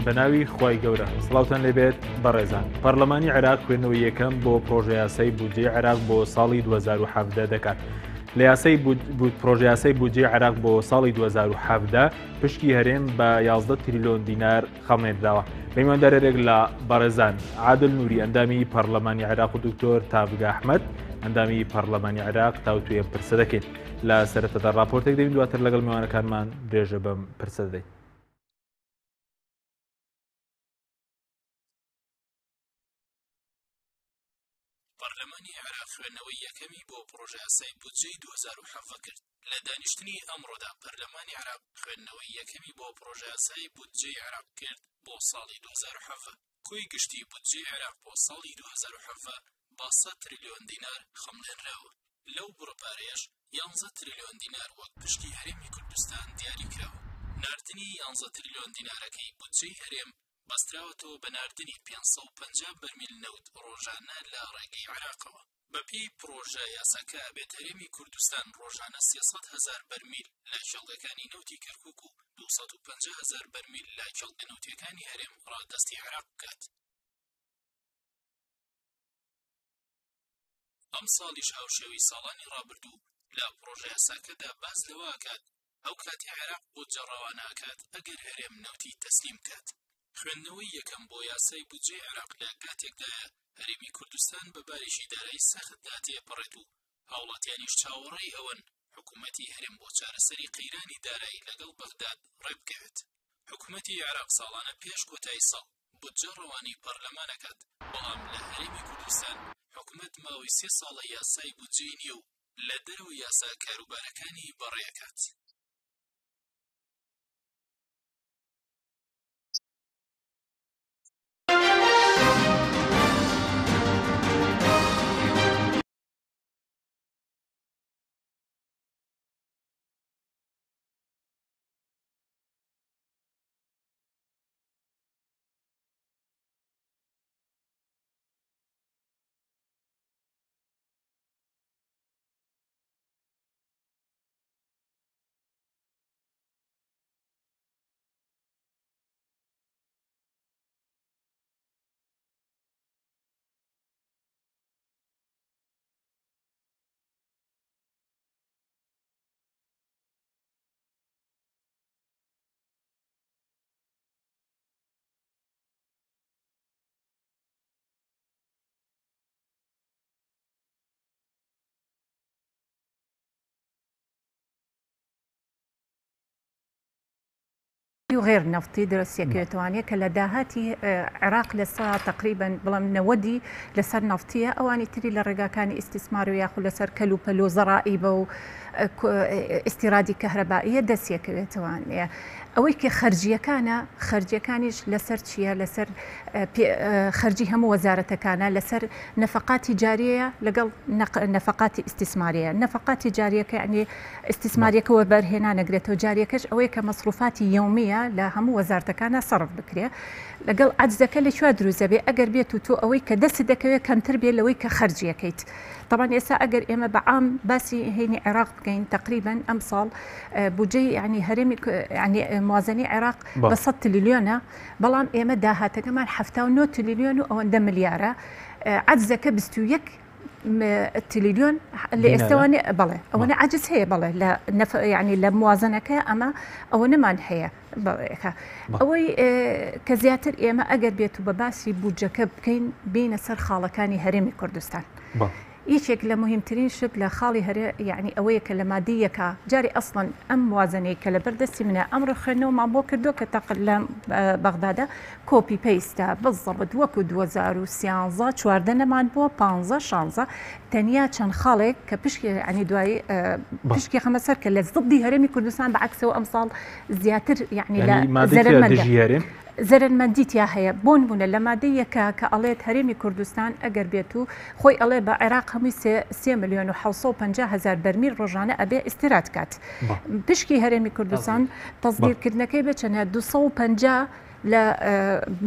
بەناوی خوای گەورە سڵاوتان لێبێت بەڕێزان پەرلەمانی عێراق خوێندنەوەی یەکەم بۆ پرۆژە یاسای بودجێی عێراق بۆ ساڵی 2017 دەکات لە یاسای پرۆژە یاسای بودجێی عێراق بۆ ساڵی 2017 پشکی هەرێم بە 11 تریلیۆن دینار خەمێنراوە پەیماندارێک لە بەڕێزان عادل نووری ئەندامی پەرلەمانی عێراق و دکتۆر تافگا ئەحمەد ئەندامی پەرلەمانی عێراق تاوتوێ پرسە دەکەین لە سەرەتادا راپۆرتێک دەبین دواتر لەگەڵ میوانەکانمان درێژە بەم پرسە دەدەین. پەرلەمانی عێراق خوێندنەوەی یەکەمی بۆ پرۆژە یاسای بودجێی 2017 کرد. لە دانیشتنی ئەمڕۆدا پەرلەمانی عێراق خوێندنەوەی یەکەمی بۆ پرۆژە یاسای بودجێی عێراق کرد بۆ ساڵی 2017. کۆی گشتی بودجێی عێراق بۆ ساڵی 2017 با 100 تریلیۆن دینار خەمڵێنراوە. لەو بڕپارەیەش 11 تریلیۆن دینار وەک پشتی هەرێمی کوردستان دیاری کراوە. ناردنی 11 تریلیۆن دینارەکەی بودجێی هەرێم بەستراوەتەوە بە ناردنی 550 بەرمیل نەوت ڕۆژانە لە ڕێگەی عێراقەوە. بەپێی پرۆژە یاساکە ئەبێت هەرێمی کوردستان ڕۆژانە 300,000 بەرمیل لە کێڵگەکانی نەوتی کەرکووک و 250,000 بەرمیل لە کێڵگە نەوتیەکانی هەرێم ڕادەستی عێراق بکات. ئەم ساڵیش هاوشێوەی ساڵانی ڕابردوو لە پرۆژە یاساکەدا باس لەوەکات ئەو کاتی عێراق بۆ جەڕەواناکات ئەگەر هەرێم نەوتی تەسلیم کات. خوێندنەوەی یەکەم بۆ یاسای بودجێی عێراق لە کاتێکدایە هەرێمی کوردستان بە بارێکی دارایی سەختدا تێپەڕێت و هاوڵاتیانیش چاوەڕێی ئەوەن حکوومەتی هەرێم بۆ چارەسەری قەیرانی دارایی لەگەڵ بەغداد ڕێبکەوێت. حکوومەتی عێراق ساڵانە پێش کۆتایی ساڵ بودجە ڕەوانی پەرلەمانەکات، بەڵام لە هەرێمی کوردستان حکوومەت ماوەی 3 ساڵە یاسای بودجێی نییە و لە دەرەوە یاسا کاروبارەکانی بەڕێەکات. غير نفطي دراسيكيتوانية كلا داهاتي عراق لسا تقريبا بلام نودي لسر نفطية أواني تري لرقا كان استثمار وياخو لسر كلو بلو زرائب و استيرادي كهربائية داسيكيتوانية أويك خرجية كانش لسر تشيا لسر خرجي هم وزارة كان لسر نفقات تجارية لقل نفقات استثمارية. نفقات تجارية يعني استثمارية كوبر هنا نقدر جارية كش أويك مصروفات يومية لا هم وزارة كان صرف بكريا لقل عجزك اللي شو أدرس بي أجر بيتو تو أويك دس دكوي كان تربية لويك خرجية كيت. طبعا يسا أجر إما بعام باسي هيني عراق كاين تقريبا أمصال بوجي يعني هرمي يعني موازنة عراق بس تريليون بلان إما داها كمان حفتاو نو تريليون أو 1 مليار عجزك بستويك التريليون اللي استواني بله أو أنا عجز هي بله لا يعني لموازنة أما أو نمان هي أوي كزياتر إما أجر بيتو بباسي بوجك بكين بين سر خالكاني هرمي كردستان. يشك لمهمترين شكل خالي هري يعني أويك لمادية كجاري أصلا أم موازنة كلبردستي من أمر خنو مع بوكر دوك تقل بغداد كوبي بيستا بالضبط وكد وزارو سيانزا شواردنا مان بو بانزا شانزا تانيا كان خالك كبشكي يعني دواي بشكي خمسة كلا ضدي هرمي كردستان بعكسه أمصال زياتر يعني لا زر زرن ماديت يا هيا بون لمادية كأليت هرمي كردستان أجر بيتو خوي ألي بعراق همي 3 مليون و750,000 برميل رجعنا أبي استيراد كات بشكي هرمي كردستان تصدير كدنا كيبه كان 250 لا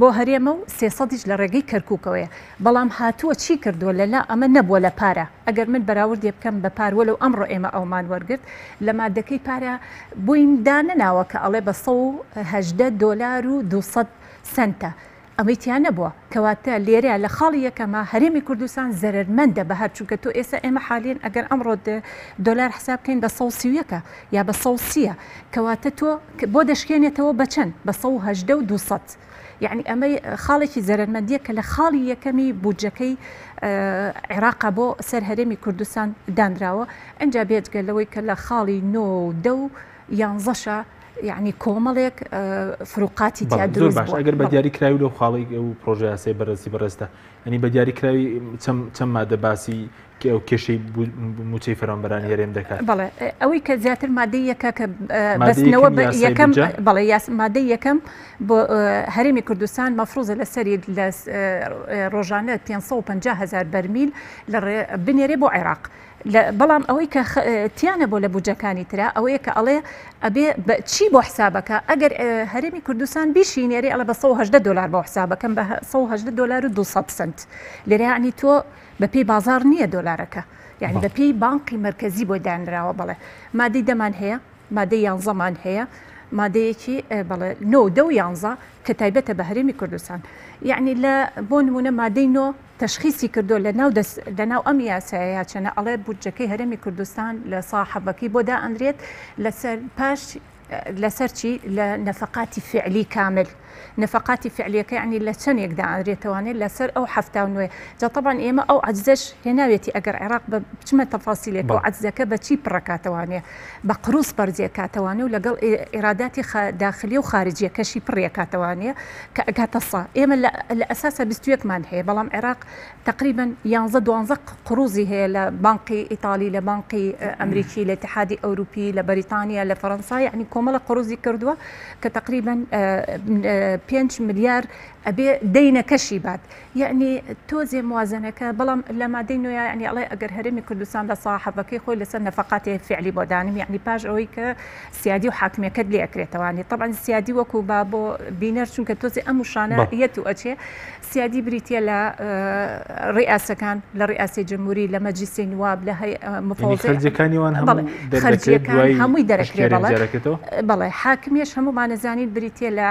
بۆ هەرێمە و 300 لە ڕێگەی کەرکووکەوەیە بەڵام هاتووە چی کردووە لەلا ئەمە نەبووە لە پارە ئەگەر من بەراوردی بکەم بە پار وەلو ئەمڕۆ ئێمە ئەومان وەرگرت لە مادەکەی پارە بووین دانەناوە کە ئەڵێ بە $118 و 200 سنتە ئەمەیتیان نەبووە کەواتە لێرە لە خاڵی یەکەمە هەرێمی کوردستان زەرمەندە بە هەرچووکە تۆ ئێستا ئێمە حالین ئەگەر ئەمڕۆ دلار حساب بکەین بە 130ەکە یا بە 130 کەواتە تۆ بۆ دەشکێنێتەوە بە چەند بە 180 و 200 یعنی ئەمەی خاڵێکی زەرمەندیە کە لە خاڵی یەکەمی بودجەکەی عێراق بۆ سەر هەرێمی کوردستان دانراوە ئەنجا بێجگەلەوەی کە لە خاڵی 9 و 11 یعنی کۆمەڵێک فروقاتی تیا دروست باش ئەگەر بە دیاریکراوی لەو خاڵی ئەو پرۆژه یاسای بەرزی بەڕێستە ئەنی بە دیاریکراوی چەند مادە باسی ئەو کێشەی موچەی فەرمانبەرانی هەرێم دەکات بەڵێ ئەوەی کە زیاتر مادەی یەکە کە بەستنەوە یەکەم بەڵێ مادەی یەکەم بۆ هەرێمی کوردستان مەفروزە لەسەری لە ڕۆژانە 550,000 بەرمیل بنێرێ بۆ عێراق بەڵام ئەوەی کە تیانە بۆ لە بودجەکانی ترا ئەوەیە کە ئەڵێ ئەبێ چی بۆ حسابەکە ئەگەر هەرێمی کوردستان بیشینێری ئەڵە بە 180 دلار بۆ حسابەکەم بە 180 دلار و 200 سنت لێرە عنی تۆ بە پێی بازار نییە دۆلارەکە یعنی بە پێی بانقی مرکزی بۆ دانراوە بڵێ مادەی دەمان هەیە مادەی 11مان هەیە مادەیەکی بڵێ 9 و 11 کە تایبەتە بە هەرێمی کوردستان یعنی لە بۆ نمونە مادەی 9 تشخیصی کردو لە ناو ئەم یاسایە چەنە ئەڵێ بودجەکەی هەرێمی کوردستان لە ساحەبەکەی بۆ دائەنرێت لەسەر پاش لەسەر چی لە نەفقاتی فعلی کامل نفقاتی فعلیەکە عنی لە چەندێک داانرێتوانێت لەسەر ئەو هەفتا نوێ جا طبعا ئێمە ئەو عجزش هێناوێتی ئەگەر عێراق بچمە تەفاسیلێک و عجزەکە بە چی پڕەکاتەوانێ بە قروس بەرزیەکاتەوانێ و لەگەڵ ئێراداتی داخلی و خارجیەکەشی پڕێکاتەوانێ کە ئەگاتە سا ئێمە لە ئەساسە 21مان هەیە بەڵام عێراق تقریبا 11-12 قروزی هەیە لە بانقی ئیتالی لە بانقی ئەمریکی لە اتحادی ئەوروپی لە بەریتانیا لە فەڕەنسا یعنی کۆمەڵە قروزی کردووە کە تقریبا 5 ملیار ئەبێ دەینەکەشی بات یعنی تۆزێ موازنەکە بەڵام لە مادەی نوێ یعنی ئەڵێ ئەگەر هەرێمی کوردستان لە ساحەبەکەی خۆی لەسەر نەفقاتی فعلی بۆ دانم یعنی پاش ئەوەی کە سیادی و حاکمیەکەت لێ ئەکرێتەوانی طبعا سیادی وەکو با بۆ بینەر چونکە تۆزێ ئەم وشانە یەت و ئەچێ سیادی بریتە لە ڕئاسەکان لە ڕئاسی جمهوری لە مەجلیسی نواب لە مفوضی خەرجەکانیوان هەمووی دەرەکرێت بەڵێ حاکمیش هەموومانەزانین بریتە لە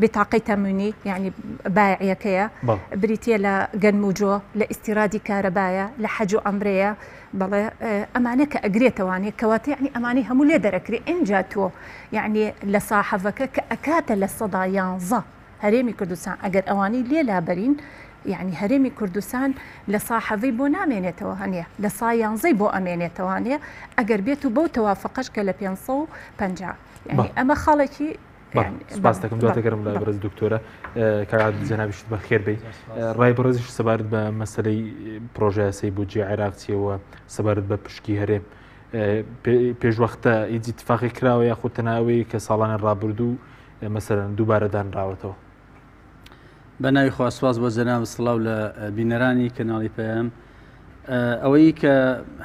بطاقەی تەموینی يعني بايعيكيا بريتيا لا جنموجو لاستيرادي كهربايا لحجو أمريا بلا أمانك أجريت واني كواتي يعني أماني هم اللي دركري إن جاتو يعني لصاحبك كأكات للصدايان ظا هريمي كردستان أجر أواني ليه لابرين يعني هريمي كردستان لصاحبي بو نامينيتو هانيا لصايان زي بو أمينيتو هانيا أجر بيتو بو توافقش كلا بينصو بنجا يعني أما خالتي سپاس دەکەم دواتەگەرم لە بەرز دکتۆرە کاگات جەنابیشت بە خێر بێ ڕای بەڕێزیش سەبارەت بە مەسەلەی پرۆژە یاسای بودجێ عێراق چیەوە سەبارەت بە پشکی هەرێم پێشوەختە هیچ اتفاقی کراوە یاخود تەناوەی کە ساڵانە ڕابردوو مەسەلەن دووبارە دانراوەتەوە بە ناوی خوا سپاس بۆ جەناب سڵاو لە بینەرانی کەناڵی پەیام ئەوەی کە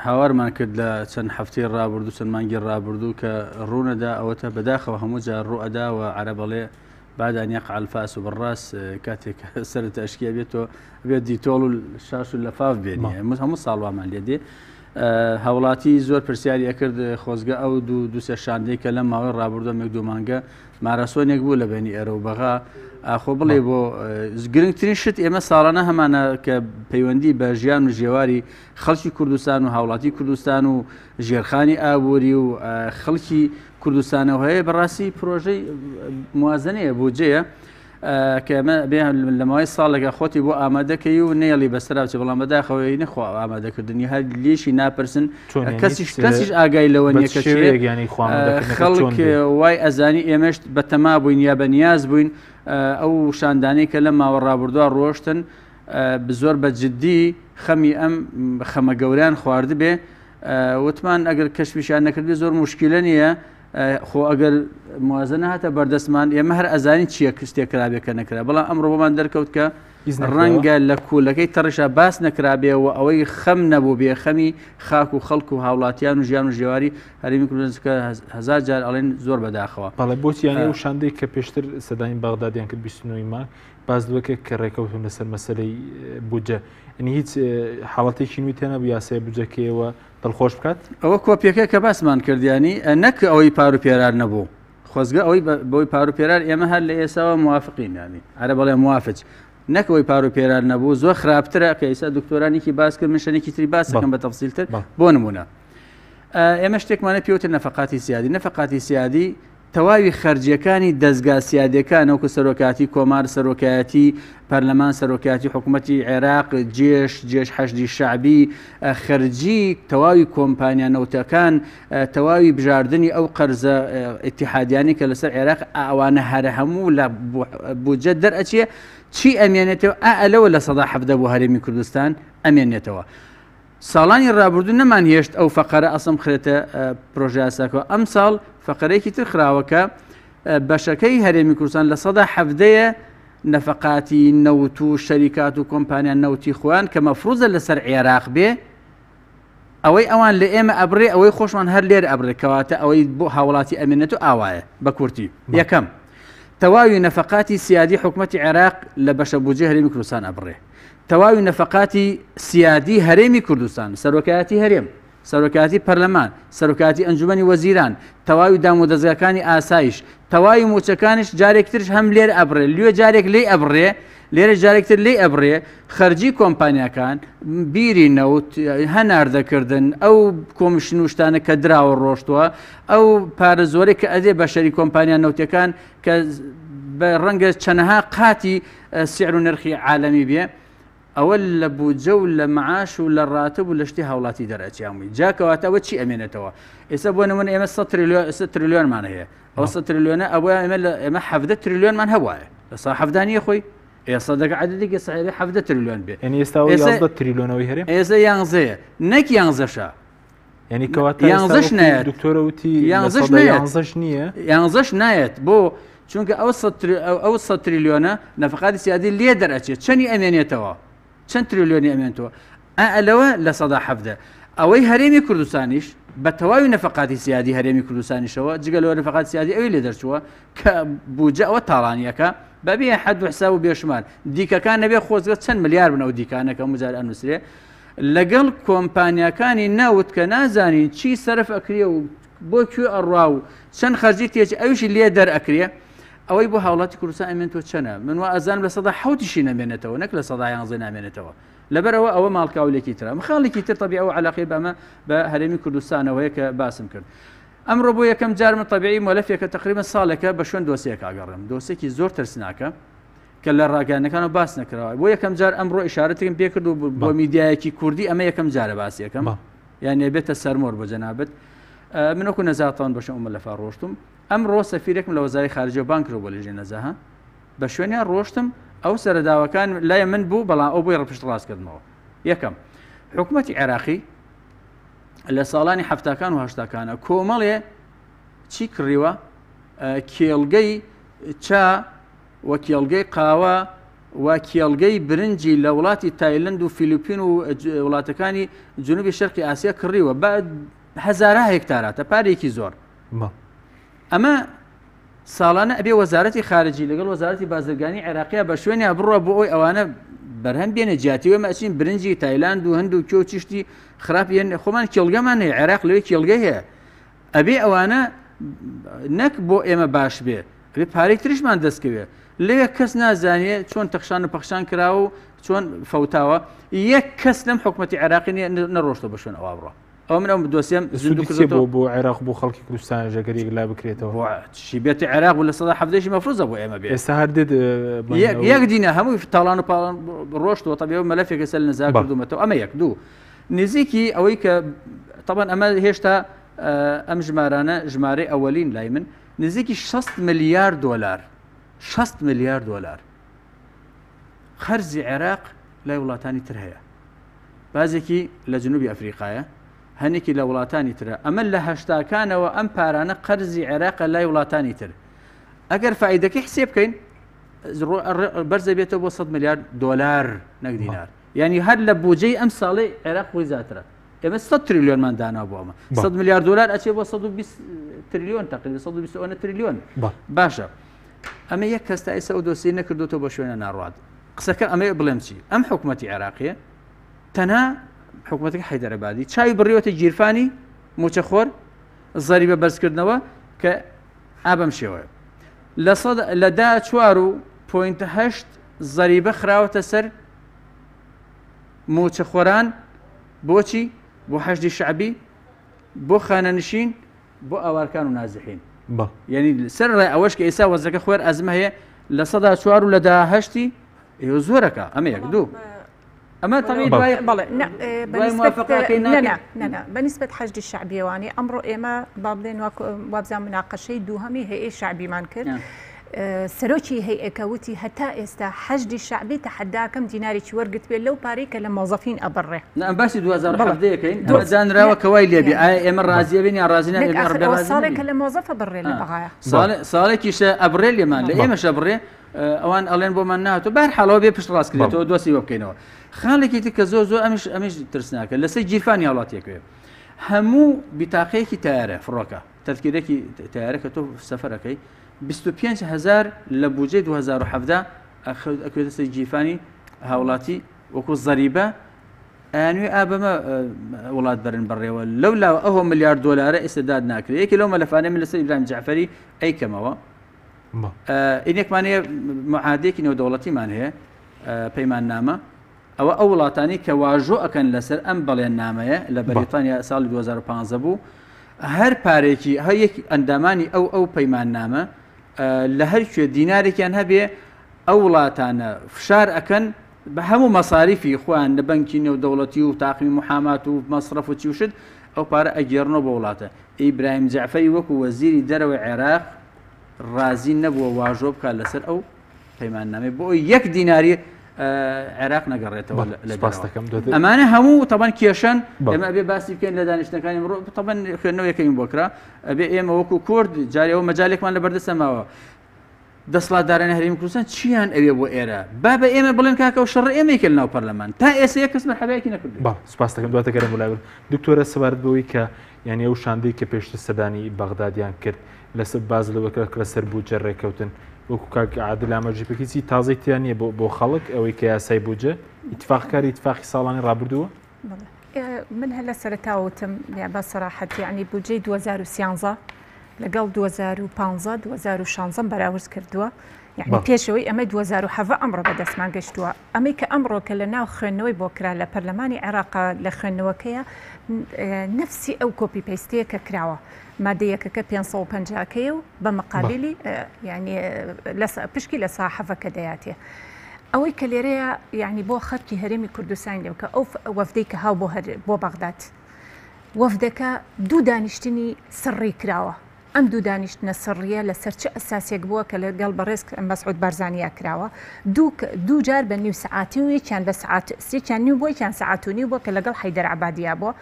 هاوارمان کرد لە چەند هەفتەی ڕابردوو چەند مانگی ڕابردوو کە ڕوونەدا ئەوەتە بەداخەوە هەموو جار ڕوئەدا و عەرەبەڵێ بعد أن يقع الفاس وبالراس كاتك سرت أشكال بيتو بيدي تولو الشاش اللفاف بيني هم صالوا مع اليدي هولاتي زور برسياري أكرد خوزقة أو دو سشاندي كلام ما ورا برضو مقدو مانجا مع رسول يقبل بيني أرو بغا أخو بلي بو زقرن تريشت إما صارنا هم أنا كبيوندي بجيان وجواري خلشي كردستان وهولاتي كردستان وجيرخاني أبوري وخلشي كردستان وهي براسي بروجي موازنة بودجية كما بها لما يصال لك أخوتي بو آمادك يو نيلي بسرعة بلا مداخل نخوا آمادك الدنيا هاد ليش نابرسن كسيش آجاي لون يكشي يعني خلق واي أزاني إمشت بتما بوين يا بنياز بوين أو شانداني كلام ورا بردوا روشتن بزور بجدي خمي خم جوران خوارد به وتمان أجر كشفش أنك بزور مشكلة نية خو أجر موازنة هتا بردسمان يا مهر أزاني شيء كستيكرابي كنكرا بلا أمر بمان دركوت ك رنجا لكل كي ترشا باس نكرابي وأوي خم نبو بيه خمي خاكو خلقو هاولاتيان وجيان وجواري هريمي كلنا هزار جار علين زور بداخوا. بلا بوت يعني وشاندي كبيشتر سداين بغداد يعني كبيشتنوي ما باز دوك كريكوتو نسر مسألة بوجة يعني هيت حالتي شنو تنا بياسة بوجة كي و دڵخۆش بکات ئەوە کۆپیەکە کە باسمان کرد ینی نەک ئەوەی پار و پێرار نەبوو خۆزگە ئەوەی بۆی پاروپێرار ئێمە هەر لە ئێساوە موافقین ینی عەرە بەڵێ موافق نەکەوەی پاروپێرار نەبوو زۆر خراپترە کە ئێستا دکتۆرانێکی باس کرد من شتێکی تری باس دەکەم بە تەفسیلتر بۆ نمونە ئێمە شتێکمانە پێوتر نەفەقاتی سیادی نەفەقاتی سیادی تەواوی خەرجیەکانی دەستگا سیادەکان ئەوکو سەرۆکاتی کۆمار سەرۆکایەتی پەرلەمان سەرۆکاتی حکوومەتی عێراق جێش حەشدی شعبی خەرجی تەواوی کۆمپانیا نەوتەکان تەواوی بژاردننی ئەو قەرزە ئیتیحادیانی کە لەسەر عێراق ئەوانە هەرە هەموو لە بودجە دەرئەچێ چی ئەمێنێتەوە ئەلەوە لە سەدا حەفدە بۆ هەرێمی کوردستان ئەمێنێتەوە ساڵانی ڕابردوو نەمان هێشت ئەو فەقەرە ئەسم خرێتە پرۆژە یاساکەوە ئەم ساڵ فەقەرەیەکی تر خراوەکە بەشەکەی هەرێمی کوردستان لە سەدا حەفدەیە نەفەقاتی نەوت و شەریکات و کۆمپانیان نەوتی خۆیان کە مەفروزە لەسەر عێراق بێ ئەوەی ئەوان لە ئێمە ئەبڕێ ئەوەی خۆشمان هەر لێر ئەبڕێ کەواتە ئەوەی بۆ هاوڵاتی ئەمێنێت و ئاوایە بە کورتی یەکەم تەواوی نەفەقاتی سیادی حکوومەتی عێراق لە بەشە بودجێ هەرێمی کوردستان ئەبڕێ تەواوی نەفەقاتی سیادی هەرێمی کوردستان سەرۆکایەتی هەرێم سەرۆکاتی پەرلەمان سەرۆکاتی ئەنجومەنی وەزیران تەواوی دامودەزگاکانی ئاسایش تەواوی موچەکانش جارێکترش هەم لێر ئەبڕێ لێ جارێک لێ ئەبڕێ لێرە جارێکتر لێ ئەبڕێ خەرجی کۆمپانیەکان بیری نەوت هەناردەکردن ئەو کۆمیشن وشتانە کە دراوە ڕۆشتووە ئەو پارە زۆرێک کە ئەدێ بە شەری کۆمپانیا نەوتەکان کە بە ڕەنگە چەنەها قاتی سعر و نرخی عالەمی بێ ئەوە لە بودجە و لە معاش و لە ڕاتب و لە شتی هاوڵاتی دەرەچیامی جاکەواتەوە چی ئەمێنێتەوە ئێستا بۆ نمونە ئێمە 100 تریلیۆنمان هەیە ئەو 100 تریلیۆنە ئەوە ئێمە 70 تریلیۆنمان هەوایە لە سا حەفدانیە خۆی ئێستا دەگە عەدەدێکی سەعیدی 70 تریلیۆن بێ یعنی ئێستا 11 تریلیۆنەوەی هەرێم ئێستا 11 نەک 11شە یعنی کەواتە 11ش نایەت دکتۆرە وتی 11ش نییە 11ش نایەت بۆ چونکە ئەو 100 تریلیۆنە نەفەقاتی سیادی لێ دەرەچێت چەندی ئەمێنێتەوە چەند تریلیۆنی ئەمێنێتەوە ئەلەوە لە سەدا حەفدە ئەوەی هەرێمی کوردستانیش بە تەواوی نەفەقاتی سیادی هەرێمی کوردستانیشەوە جگەلەوە نەفەقاتی سیادی ئەوی لێ دەرچووە کە بودجە ئەوە تاڵانیەکە بەبێ حەد و حساب و بێشمار دیکەکان نەبێ خۆزگە چەند ملیار بنەوە دیکانەکە مجار ئەنووسێ لەگەڵ کۆمپانیەکانی ناوت کە نازانین چی سەرف ئەکرێ و بۆ کوێ ئەڕوا و چەند خەرجی تێچ ئەویشی لێ دەرئەکرێ ئەوەی بۆ هاوڵاتی کوردستان ئەمێنێتەوە چەنە من وا ئەزانم لە سەدا حەوتیشی نامێنێتەوە نەک لە سەدا 11 نامێنێتەوە لەبەرەوە ئەوە ماڵکاولێکی ترە مخاڵێکی تر تەبیعی ئەو عەلاقەی بەمە بە هەرێمی کوردستانەوەیە کە باسم کرد ئەمڕۆ بۆ یەکەم جار من تەبیعی مۆلەفێکە تقریبا ساڵێکە بە شوێن دۆسیەک ئاگەڕێم دۆسێکی زۆر ترسناکە کە لە ڕاگەیانەکانەوە باس نەکراوە بۆ یەکەم جار ئەمڕۆ ئیشارەتێکم پێ کرد و بۆ میدیایەکی کوردی ئەمە یەکەم جارە باسیەکەم یان بێتە سەرمۆر بۆ جەنابەت من وەکو نەزاتەوان بەشە ئەمە لەفا ڕۆشتم ئەمڕۆ سەفیرێکم لە وەزارەی خارجیە و بانکرۆ بۆ لەژێ نەزەها بە شوێنیان ڕۆشتم ئەو سەرداوەکان لای من بوو بەڵام ئەو بۆی ڕپشت ڕاستکردنەوە یەکەم حکوومەتی عێراقی لە ساڵانی هەفتاکان و هەشتاکانە کۆمەڵێ چی کڕیوە کێڵگەی چا وە کێڵگەی قاوە و کێڵگەی برنجی لە وڵاتی تایلند و فیلیپین و وڵاتەکانی جنوبی شەرقی ئاسیا کڕیوە بە هەزارە هێکتاراتە پارێکی زۆر ئەمە ساڵانە ئەبێ وەزارەتی خارجی لەگەڵ وەزارەتی بازرگانی عێراقیە بە شوێنیان بڕوە بۆ ئەوی ئەوانە بەرهەم بێنە جیاتیوە مەچین برنجی تایلاند و هەند و کێ و چشتی خراپ خۆمان کێڵگەمان هەیە عێراق لەوێ کێڵگەی هەیە ئەبێ ئەوانە نەک بۆ ئێمە باش بێ ئەبێ پارەی تریشمان دەستکەوێ لەوێ کەس نازانێ چۆن تەخشان و پەخشان کراوە و چۆن فەوتاوە یەک کەس لەم حکوومەتی عێراقی نەڕۆشتە بە شوێن ئەوە بڕۆ ئەو منەوە دۆسیەم بۆ عێراق بۆ خەڵکی کوردستان ژەگەرێک لا بکرێتەوە چی بێتە عێراق و لە سەدا حەفدەیەکی مەفروزە بۆ ئێمە بێت ئێستا هەر دێت یەک دینە هەمووی تاڵان و پاڵان ڕۆشتەوە تەبێ مەلەفێکە سەر نەزا کردومەتەوە ئەمە یەک دوو نزیکی ئەوەی کە طبعاً ئەمە هێشتا ئەم ژمارانە ژمارەی ئەوەلین لای من نزیکی 6 ملیار دۆلار 6 ملیار دۆلار خەرجی عێراق لای وڵاتانی تر هەیە بازێکی لە جنوبی ئەفریقایە هەنێکی لە وڵاتانی ترە ئەمە لە هەشتاکانەوە ئەم پارانە قەرزی عێراقە لای وڵاتانی تر ئەگەر فائیدەکەی حسێ بکەین بەرزە بێتەوە بۆ 100 ملیار دۆلار نەک دینار یعنی هەر لە بودجەی ئەم ساڵی عێراق خۆی زیاترە ئێمە 100 تریلیۆنمان دانا بۆ ئەمە 100 ملیار دۆلار ئەچێ بۆ 120 تریلیۆن تقریبا 120 تریلیۆن باشە ئەمە یەک کەس تا ئێستا ئەو دۆسیە نەکردوتەوە بە شوێنە ناڕوات قسەکە ئەمەیە بڵێم چی ئەم حکوومەتی عێراقیە تەنها حکوومەتەکە حەیدەرەبادی چاوی بڕیوەتە گیرفانی موچەخۆر زەریبە بەرزکردنەوە کە ئابەم شێوەیە لە 4.8 زەریبە خراوەتە سەر موچەخۆران بۆچی بۆ حەشدی شعبی بۆ خانەنشین بۆ ئاوارکان و نازحین یعنی سەر ڕێ ئەوەش کە ئێستا وەزەکە خوێر ئەزمە هەیە لە 4 و لە 10 ئێوە زۆرەکە ئەمە یەک دوو ئەمە تەڵی دوای بەنسبەت حەشدی شعبیەوانی ئەمڕۆ ئێمە با بڵێن وابزان مناقەشەی دووهەمی هەیە شعبیمان کرد سەرۆکی هەیئەکەوتی هەتا ئێستا حەشدی شعبی تەحەداکەم دینارێکی وەرگرت بێت لەو پارەی کە لە مۆزەفین ئەبڕێ باسی 2017ەکەین دۆزانراوە کەوای لێبی ئایا ئێمە ڕازیە بین یا ڕازی ساڵێکە لە مۆزەفە بڕێ لە بەغایە ساڵێکیشە ئەبڕێ لێمان لە ئێمەشە بڕێ ئەوان ئەڵێن بۆمان ناتۆ بار حاڵەوە بێ پشت ڕاستکرێتەوە دۆسی وە بکەینەوە خاڵێکی تر کە زۆر ئەمیش ترسناکە لەسەر گیرفانی هاوڵاتیەکەوێ هەموو بیتاقەیەکی تایارە فڕۆکە تەذکیرێکی تایارە کە تۆ سەفەرەکەی 25,000 لە بودجێ 2017 ئەکوێتە سەر گیرفانی هاوڵاتی وەکو زەریبە ئەیانوێ ئابەمە وڵات بەرن بڕێەوە لەولا ئەوە ملیار دۆلارە ئێستا داد ناکرێت یەکی لەو مەلەفانەی من لەسەر ئیبراهیم جعفەری ئەیکەمەوە ئینێکمانەیە معادەیەکی نێودەوڵەتیمان هەیە پەیماننامە ئەوە ئەو وڵاتانی کە واژۆ ئەکەن لەسەر ئەم بەڵێننامەیە لە بەریتانیا ساڵی 2015 بوو هەر پارێکی هەر یەک ئەندامانی ئەو پەیماننامە لە هەرکوێ دینارێکیان هەبێ ئەو وڵاتانە فشار ئەکەن بە هەموو مەساریفی خۆیان لە بەنکی نێودەوڵەتی و تاقمی محامات و مەسرف و چیوشت ئەو پارە ئەگێڕنەوە بە وڵاتە ئیبراهیم جعفەری وەکو وەزیری دەرەوەی عێراق ڕازی نەبووە واژۆ بکات لەسەر ئەو پەیماننامەی بۆ 1 دیناری عێراق نەگەڕێتەوە لە ئەمانە هەموو تەبەن کێشەن ئێمە ئەبێ باسی بکەین لە دانیشتەکانی ئەمڕۆ تەبەن خوێندنەوەیەکەین بۆ کرا ئەبێ ئێمە وەکو کورد جارێەوە مەجالێکمان لە بەردەستەماوە دەسڵاتدارانی هەرێمی کوردستان چیان ئەوێ بۆ ئێرە با بە ئێمە بڵێن کاکە و شەڕ ئێمەیەکە لەناو پەرلەمان تا ئێستا یەک کەس مەرحەبایەکی نەکردووە سوپاس دەکەم دواتە گەرم وڵای دکتۆرە سەبارەت بەوەی کە یعنی ئەو شاندەی کە پێشتر سەدانی بەغدادیان کرد لەسەر باز لەوەکە لەسەر بوجە ڕێکەوتن وەکو کاک عادل ئامەژیپێکی تازەی تیان نیە بۆ خەڵک ئەوەی کە یاسای بوجە ئیتفاقکاری ئیتفاقی ساڵانی ڕابردووە من هەلە سەرەتاوتم بە سەراحەت یعنی بودجەی 2013 لەگەڵ 2015 2016 بەراورد کردووە یعنی پێشەوەی ئەمە 2007 ئەمڕۆ بەدەستمان گەشتووە ئەمەی کە ئەمڕۆ کە لە ناو خوێندنەوەی بۆ کرا لە پەرلەمانی عێراق لە خوێندنەوەکەیە نفسی ئەو کۆپی پەیستەیە کە کراوە مادەیەکەکە 550کەیە و بە مقابلی ینی پشکی لە ساحەفەکە دەیاتێ ئەوەی کە لێرەیە یعنی بۆ خەرکی هەرێمی کوردستان لێوکە ئەو وەفدەی کە هاو بۆ بەغداد وەفدەکە دوو دانیشتنی سڕی کراوە ئەم دوو دانیشتنە سڕیە لەسەر چه ئەساسێک بووە کە لەگەڵ بەڕێز مەسعود بارزانیا کراوە دوو جار بە نیو سعاتی و یەکیان بە سعات سێکیان نیو بۆ یەکیان سعاتونی بووە کە لەگەڵ حەیدەر عەبادیا بووە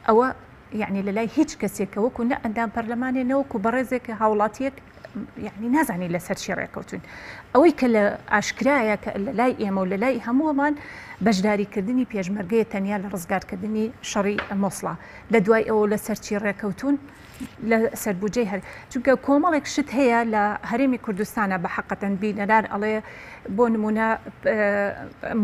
ئەوە یعنی لەلای هیچ کەسێکە وەکو نە ئەندام پەرلەمانێ نەوەکو بەڕێزێک هاوڵاتیەک یعنی نازانی لەسەر چی ڕێکەوتون ئەوەی کە لە ئاشکرایە کە لە لای ئێمە و لە لای هەمووەمان بەشداریکردنی پێشمەرگەیە تەنیا لە ڕزگارکردنی شەڕی مۆسڵا لە دوای ئەوە لەسەر چی ڕێکەوتون لە سەربوجەی هەر چونکە کۆمەڵێک شت هەیە لە هەرێمی کوردستانە بە حەقەتەن بینەدار ئەڵێ بۆ نمونە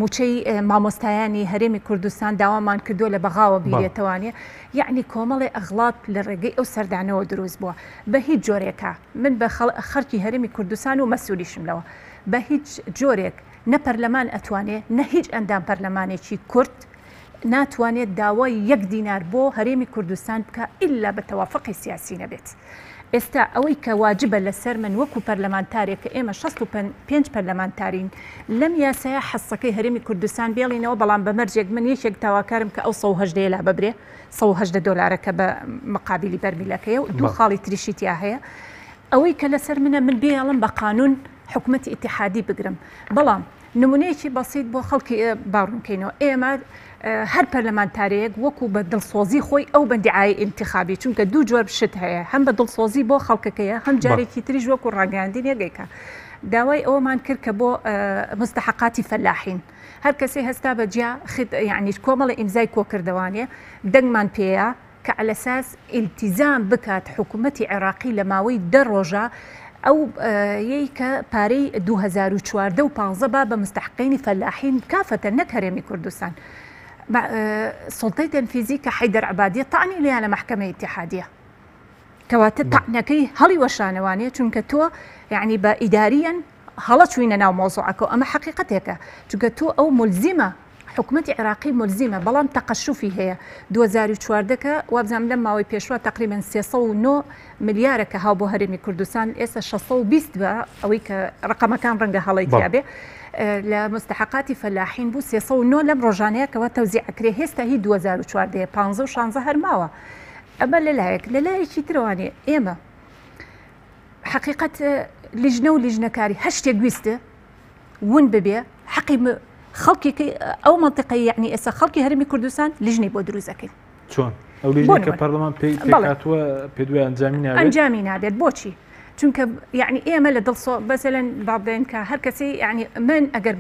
موچەی مامۆستایانی هەرێمی کوردستان داوامان کردووە لە بەغاوە بیرێتەوانێ یعنی کۆمەڵی ئەغڵات لە ڕێگەی ئەو سەردانەوە دروست بووە بە هیچ جۆرێکە من بە خەرکی هەرێمی کوردستان و مەسئولیشم لەوە بە هیچ جۆرێک نە پەرلەمان ئەتوانێ نە هیچ ئەندام پەرلەمانێکی کورد ناتوانێت داوای 1 دینار بۆ هەرێمی کوردستان بکە ئللا بە تەوافقی سیاسی نەبێت ئێستا ئەوەی کە واجبە لەسەر من وەکو پەرلەمانتارێک کە ئێمە 65 پەرلەمانتارین لەم یاسایە حەسەکەی هەرێمی کوردستان بێڵینەوە بەڵام بە مەرجێک من یەکێک تاواکارم کە ئەو 180 لا ببرێ 180 دۆلارەکە بە مقابلی بەرمیلەکەیە و دوو خاڵی تریشی تیا هەیە ئەوەی کە لەسەر منە من بێڵم بە قانون حکومەتی ئیتیحادی بگرم بەڵام نمونەیەکی بەسیط بۆ خەڵکی باڕوونکەینەوە ئێمە هەر پەرلەمانتارەیەک وەکو بە دڵسۆزی خۆی ئەو بەندیعای ئینتیخابی چونکە دوو جۆر شت هەیە هەم بە دڵسۆزی بۆ خەڵکەکەیە هەم جارێکی تریش وەکو ڕاگەاندنی یەکێکە داوای ئەومان کرد کە بۆ مستحقاتی فەلاحین هەر کەسێ هەستا بەجیا یعنی کۆمەڵی ئیمزای کۆکردەوانێ دەنگمان پێەیە کە على ئەساس ئیلتیزام بکات حکوومەتی عێراقی لە ماوەی 10 ڕۆژە ئەو یەکە پارەی 2014 و 15 با بە مستحقینی فەلاحین کافەتە نەک هەرێمی کوردستان سلطەی تەنفیزی کە حەیدەر عەبادیە تاعنی لیان لە محکەمەی ئیتیحادیە کەواتە تەعنەکەی هەڵی وەشانەوانێت چونکە تۆ یعنی بە ئیداریەن هەڵە چوینە ناو مۆزوعەکە ئەمە حقیقەتێکە چونکە تۆ ئەو ملزیمە حکوومەتی عێراقی ملزیمە بەڵام تەقەشوفی هەیە 2014کە وابزانام لەم ماوەی پێشوە تقریبا 309 ملیارەکە هاو بۆ هەرێمی کوردستان ئێستا 620 بە ئەوەی کە ڕقەمەکان ڕەنگە هەڵەیتیابێ لە مستحقاتی فەلاحین بوو 309 لەم ڕۆژانەیەکەوە تەوزیعکرێ هێستا هی 2014 15 و 16 هەرماوە ئەمە لەلایەک لەلایەکی ترەوانێ ئێمە حقیقت لیژنە و لیژنەکاری هەشتێک گویستە ون ببێ حەقی خەڵکی ئەو منطقەی یعنی ئێستا خەڵکی هەرمی کوردستان لیژنەی بۆ دروستەکەین چۆن ئەو لیژنەی کە پەرلەمان پێکاتوە پێ دوای ئەنجامی نابێت بۆچی چونکە یعنی ئێمە لە دڵسۆ بەسەلەن باڵێن کە هەر کەسی یعنی من ئەگەر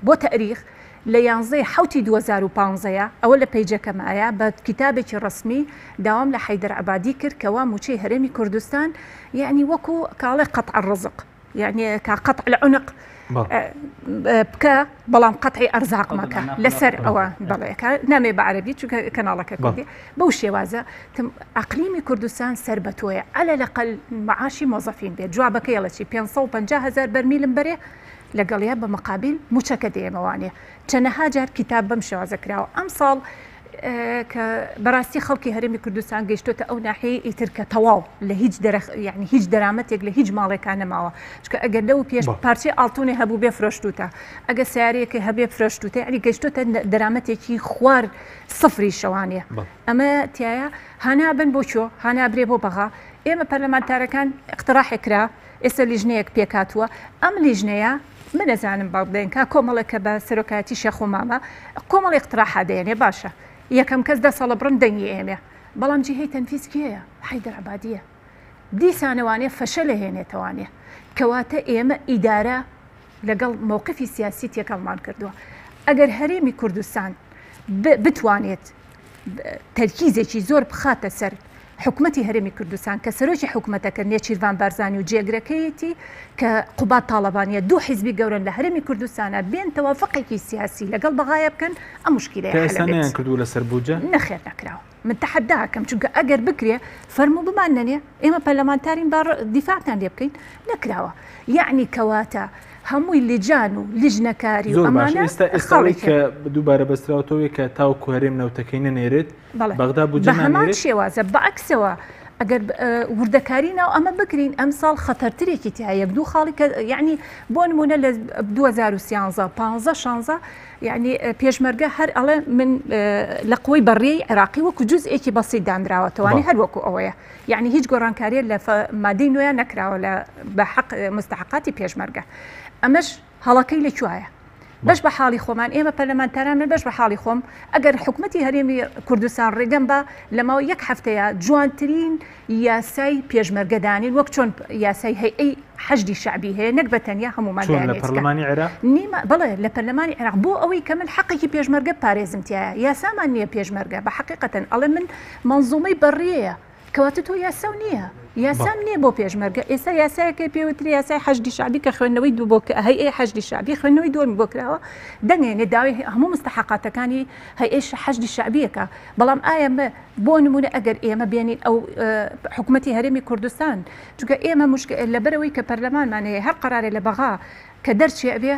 بۆ تەریخ لە 11 2015 ئەوە لە پەیجەکەمایە بە کتابێکی ڕسمی داوام لە حەیدەر عەبادی کرد کەوا موچەی هەرێمی کوردستان یعنی وەکو کاڵێ قەطع الرزق یعنی کا قەطع العنق بکە بەڵام قەتعی ئەرزاق مەکە لەسەر ئەوە بەڵێ نامێ بە عەرەبی چونکە کەناڵەکە کوردی بەو شێوازە ئەقلیمی کوردستان سەر بە تۆیە ئەلە لەقەل معاشی مۆزەفین بێت جوابەکە یەڵە چی 550,000 بەرمیلم بەرێ لەگەڵیا بە مقابل موچەکە دێمەوانێ چەنەها جار کتاب بەم شێوازە کراوە ئەم ساڵ کە بەڕاستی خەڵکی هەرێمی کوردستان گەیشتۆتە ئەو ناحەیە ئیتر کە تەواو لە یعنی هیچ دەرامەتێک لە هیچ ماڵێکان نەماوە چکە ئەگەر لەو پێش پارچەی ئاڵتونێ هەبوو بێ فرۆشتوتە ئەگە سیارەیەکی هەبێ فرۆشتوتە یعنی گەیشتۆتە دەرامەتێکی خوار سفری شەوانێ ئەمە تایە هانابن بۆ چۆ هانابرێ بۆ بەغا ئێمە پەرلەمانتارەکان اقتراحێکرا ئێستا لیژنەیەک پێکاتووە ئەم لیژنەیە من نەزانم باڵێن کا کۆمەڵێکە بە سەرۆکایەتی شێخ و مامە کۆمەڵی اقتراحات دێنێ باشە یەکەم کەس 10 ساڵە بڕن دەنگی ئێمێ بەڵام جیهەی تەنفیز کێیە حەیدەر عەبادیە دیسانەوانێ فەشە لە هێنێتەوانێ کەواتە ئێمە ئیدارە لەگەڵ مووقفی سیاسی تێکەڵمان کردووە ئەگەر هەرێمی کوردستان بتوانێت تەرکیزێکی زۆر بخاتە سەر حکوومەتی هەرێمی کوردستان کە سەرۆکی حکوومەتەکە نێچیروان بارزانی و جێگرەکەیەتی کە قوبات تاڵەبانیە دوو حیزبی گەورن لە هەرێمی کوردستانە بێن تەوافقێکی سیاسی لەگەڵ بەغایە بکەن ئەم مشکلەیە ئێستانیان کردو لەسەر بوجە نەخێر نەکراوە من تەحەداکەم چونکە ئەگەر بکرێ فەرموو بمان نەنێ ئێمە پەرلەمانتارین با دیفاعتان لێ بکەین نەکراوە یعنی کەواتە هەمووی لیجان و لیژنەکاری و ئەمانە ئێستاڵی کە دووبارە بەستراوەتەوەی کە تاوکو هەرێم نەوتەکەی نەنێرێت بەغدا بوجە هەمان شێوازە بەعکسەوە ئەگەر وردەکاری ناو ئەمە بکرین ئەم ساڵ خەتەرترێکی تایە دوو خاڵی کە یعنی بۆ نمونە لە 2013 15 16 یعنی پێشمەرگە هەر ئەڵێ من لە قوی بەڕێی عێراقی وەکو جوزئێکی بەسیط دانراوەتەوانی هەر وەکو ئەوەیە یعنی هیچ گۆڕانکاریە لە مادەی نوێیان نەکراوە بە حەق مستحقاتی پێشمەرگە ئەمەش هەڵەکەی لەکوایە بەش بە حاڵی خۆمان ئێمە پەرلەمانتاران من بەش بە حاڵی خۆم ئەگەر حکوومەتی هەرێمی کوردستان ڕێگەم بە لەماوە یەک هەفتەیە جوانترین یاسای پێشمەرگەدانین وەک چۆن یاسای هەیئەی حەشدی شعبی هەیە نەک بە تەنیا هەمومان لە پەرلەمانی عێراق بەڵێ لە پەرلەمانی عێراق بۆ ئەوەی کە من حەقێکی پێشمەرگە پارێزمتیایە یاسامان نییە پێشمەرگە بە حقیقەتەن ئەڵێ من منزومەی بەڕێیە کەواتە تۆ یاسا نییە یاسام نییە بۆ پێشمەرگە ئێستا یاسایەکە پێوتری یاسای حەشدی شعبی کە خوێندنەوەی دوو بۆ هەیئەی حەشدی شعبی خوێندنەوەی دووەمی بۆ کراوە دەنگێنێ داوای هەموو مستحقاتەکانی هەیئەی حەشدی شعبیەکە بەڵام ئایا بۆ نمونە ئەگەر ئێمە بێنین ئەو حکوومەتی هەرێمی کوردستان چونکە ئێمە لەبەرەوەی کە پەرلەمانمانەیە هەر قەرارێ لە بەغا کە دەرچێ ئەبێ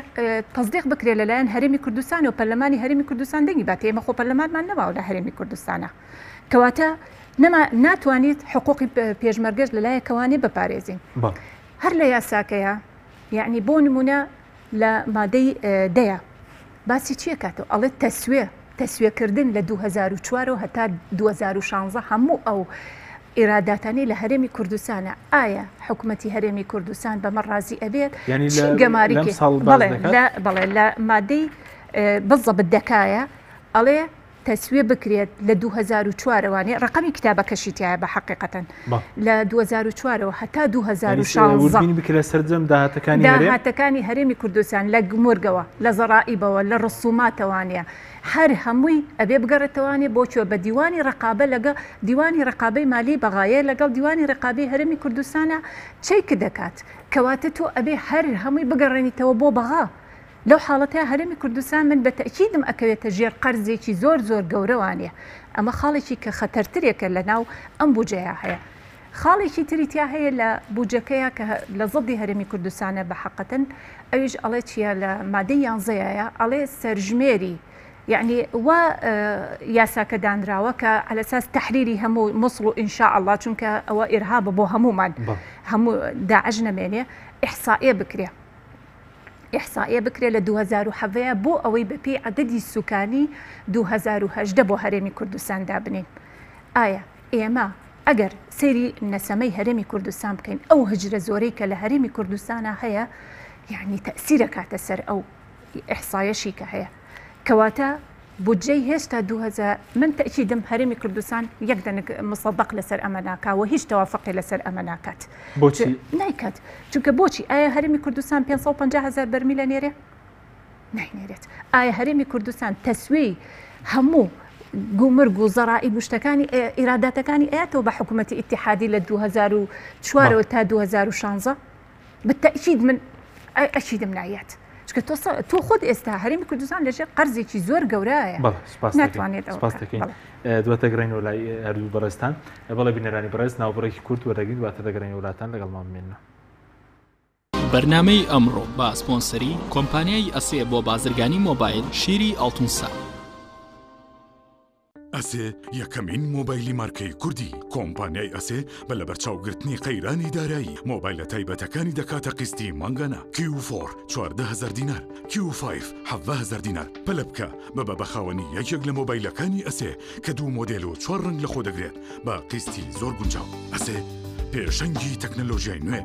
تەصدیق بکرێت لەلایەن هەرێمی کوردستان و پەرلەمانی هەرێمی کوردستان دەنگی بات ئێمە خۆ پەرلەمانمان نەماوە لە هەرێمی کوردستانە کەواتە ناتوانیت حقوقی پێشمەرگەش لەلایەکەوانێ بپارێزین هەر لە یاساکەیە یعنی بۆ نمونە لە مادەی دەیە باسی چیە کاتەوە ئەڵێت تەسوێکردن لە 2004 هەتا 2016 هەموو ئەو ئێراداتانی لە هەرێمی کوردستانە ئایا حکوومەتی هەرێمی کوردستان بەمە ڕازی ئەبێت گەماریکی بەڵێ لە مادەی بزەبت دەکایە ئەڵێ تەسوێ بکرێت لە 2004وانێ ڕقمی کتابەکەشی تایە بە حقیقەتەن لە 2004 هەتا 2016 سەرجەم داهاتەکانی هەرێمی کوردستان لە گمرگەوە لە زەرائیبەوە لە ڕسوماتەوانە هەر هەمووی ئەبێ بگەڕێتەوانێ بۆچوە بە دیوانی ڕقابە لەگە دیوانی ڕقابەی مالی بەغایە لەگەڵ دیوانی ڕقابەی هەرێمی کوردستانە چیکە دەکات کەواتە تۆ ئەبێ هەر هەمووی بگەڕێنیتەوە بۆ بەغا لەو حاڵەتە هەرێمی کوردستان من بە تەکیدم ئەکەوێتە ژێر قەرزێکی زۆر گەورەوانە ئەمە خاڵێکی کە خەتەرترێکە لە ناو ئەم بوجەیە هەیە خاڵێکی تریتیا هەیە لە بودجەکەیە کە لە زەدی هەرێمی کوردستانە بە حەقەتەن ئەویش ئەڵێ چیە لە مادەی 11ەیە ئەڵێ سەرژمێری يعني و ياساکە دانراوە کە على اساس تحريري هەموو مصر و ئینشاء الله چونکە ئەوە ئێرهاب بۆ هەمومان هەموو داعش نەمێنێ ئیحسائیە بکرێ لە 2007 بۆ ئەوەی بەپێی عەدەدی سوکانی 2018 بۆ هەرێمی کوردستان دابنین. ئایا ئێمە ئەگەر سەیری نەسەمەی هەرێمی کوردستان بکەین ئەو هجرە زۆرەی کە لە هەرێمی کوردستانە هەیە یعنی تەأسیرە کاتە سەر ئەو ئیحسایەشی کە هەیە کەواتە بودجەی هێشتا 2000 من تەکیدم هەرێمی کوردستان یەک دەنگ مصدق لەسەر ئەمە ناکاوە هیچ تەوافقی لەسەر ئەمە ناکات. بۆچی نایکات؟ چونکە بۆچی ئایا هەرێمی کوردستان 550,000 بەرمیلە نێرێ؟ ناینێرێت. ئایا هەرێمی کوردستان تەسوی هەموو گومرگ و زەڕائی بشتەکانی ئیراداتەکانی ئەیەتەوە بە حکوومەتی ئیتیحادی لە 2004 تا 2016 بالتأکید من ئەشیدم نایەت. تۆ خۆت ئێستا هەرێمی کوردستان لەژێر قەرزێکی زۆر گەورەیە ناتوانێت دواتە گرین لای هەردوو بەڕێستان بەڵێ بینەرانی بەڕێز ناوبڕێکی کورت وەرەگرین دواتە دەگەڕین وڵاتان لەگەڵمان بمێنە. بەرنامەی ئەمڕۆ بە سپۆنسەری کۆمپانیای ئەسێ بۆ بازرگانی مۆبایل شیری ئەڵتونسا. ئەسێ یەکەمین مۆبایلی مارکەی کوردی کۆمپانیای ئەسێ بە لە بەرچاوگرتنی قەیرانی دارایی مۆبایلە تایبەتەکانی دەکاتە قستی مانگانە Q4 14,000 دینار Q5 17,000 دینار پەلە بکە بە بەخاوەنی یەکێک لە مۆبایلەکانی ئەسێ کە دوو مۆدێل و 4 ڕنگ لە خۆ دەگرێت بە قستی زۆر گونجاو. ئەسێ پێشەنگی تەکنەلۆژیای نوێ.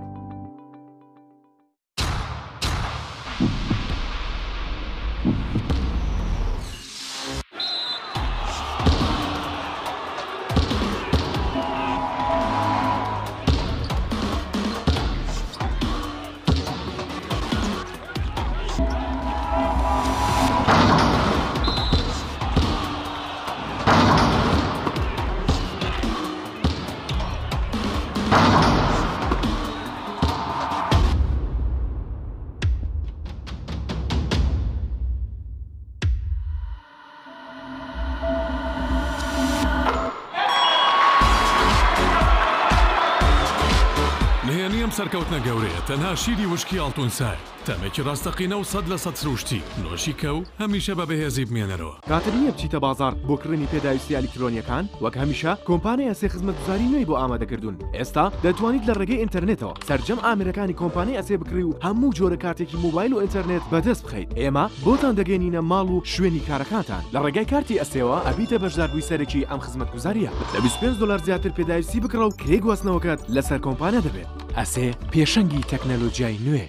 سەرکەوتنە گەورەیە تەنها شیری وشکی ئەڵتونسای تەمێکی ڕاستەقینە و 100% سروشتی نۆشی کە و هەمیشە بە بەهێزی بمێنەرەوە. کاتە نییە بچیتە بازار بۆ کڕینی پێداویستی ئەلیکترۆنیەکان وەک هەمیشە کۆمپانیای ئەسێ خزمەتگوزاری نوێی بۆ ئامادەکردوون. ئێستا دەتوانیت لە ڕێگەی ئینتەرنێتەوە سەرجەم ئامێرەکانی کۆمپانیای ئەسێ بکڕی و هەموو جۆرە کارتێکی موبایل و ئینتەرنێت بەدەست بخەیت. ئێمە بۆتان دەگەێنینە ماڵ و شوێنی کارەکانتان لە ڕێگای کارتی ئەسێەوە ئەبیتە بەشداربووی سەرەکی ئەم خزمەتگوزاریە. لە $25 زیاتر پێداویستی بکڕە و کرێ گواستنەوەکەت لەسەر کۆمپانیا دەبێت. ئەسێ پێشەنگی تەکنەلۆژیای نوێ.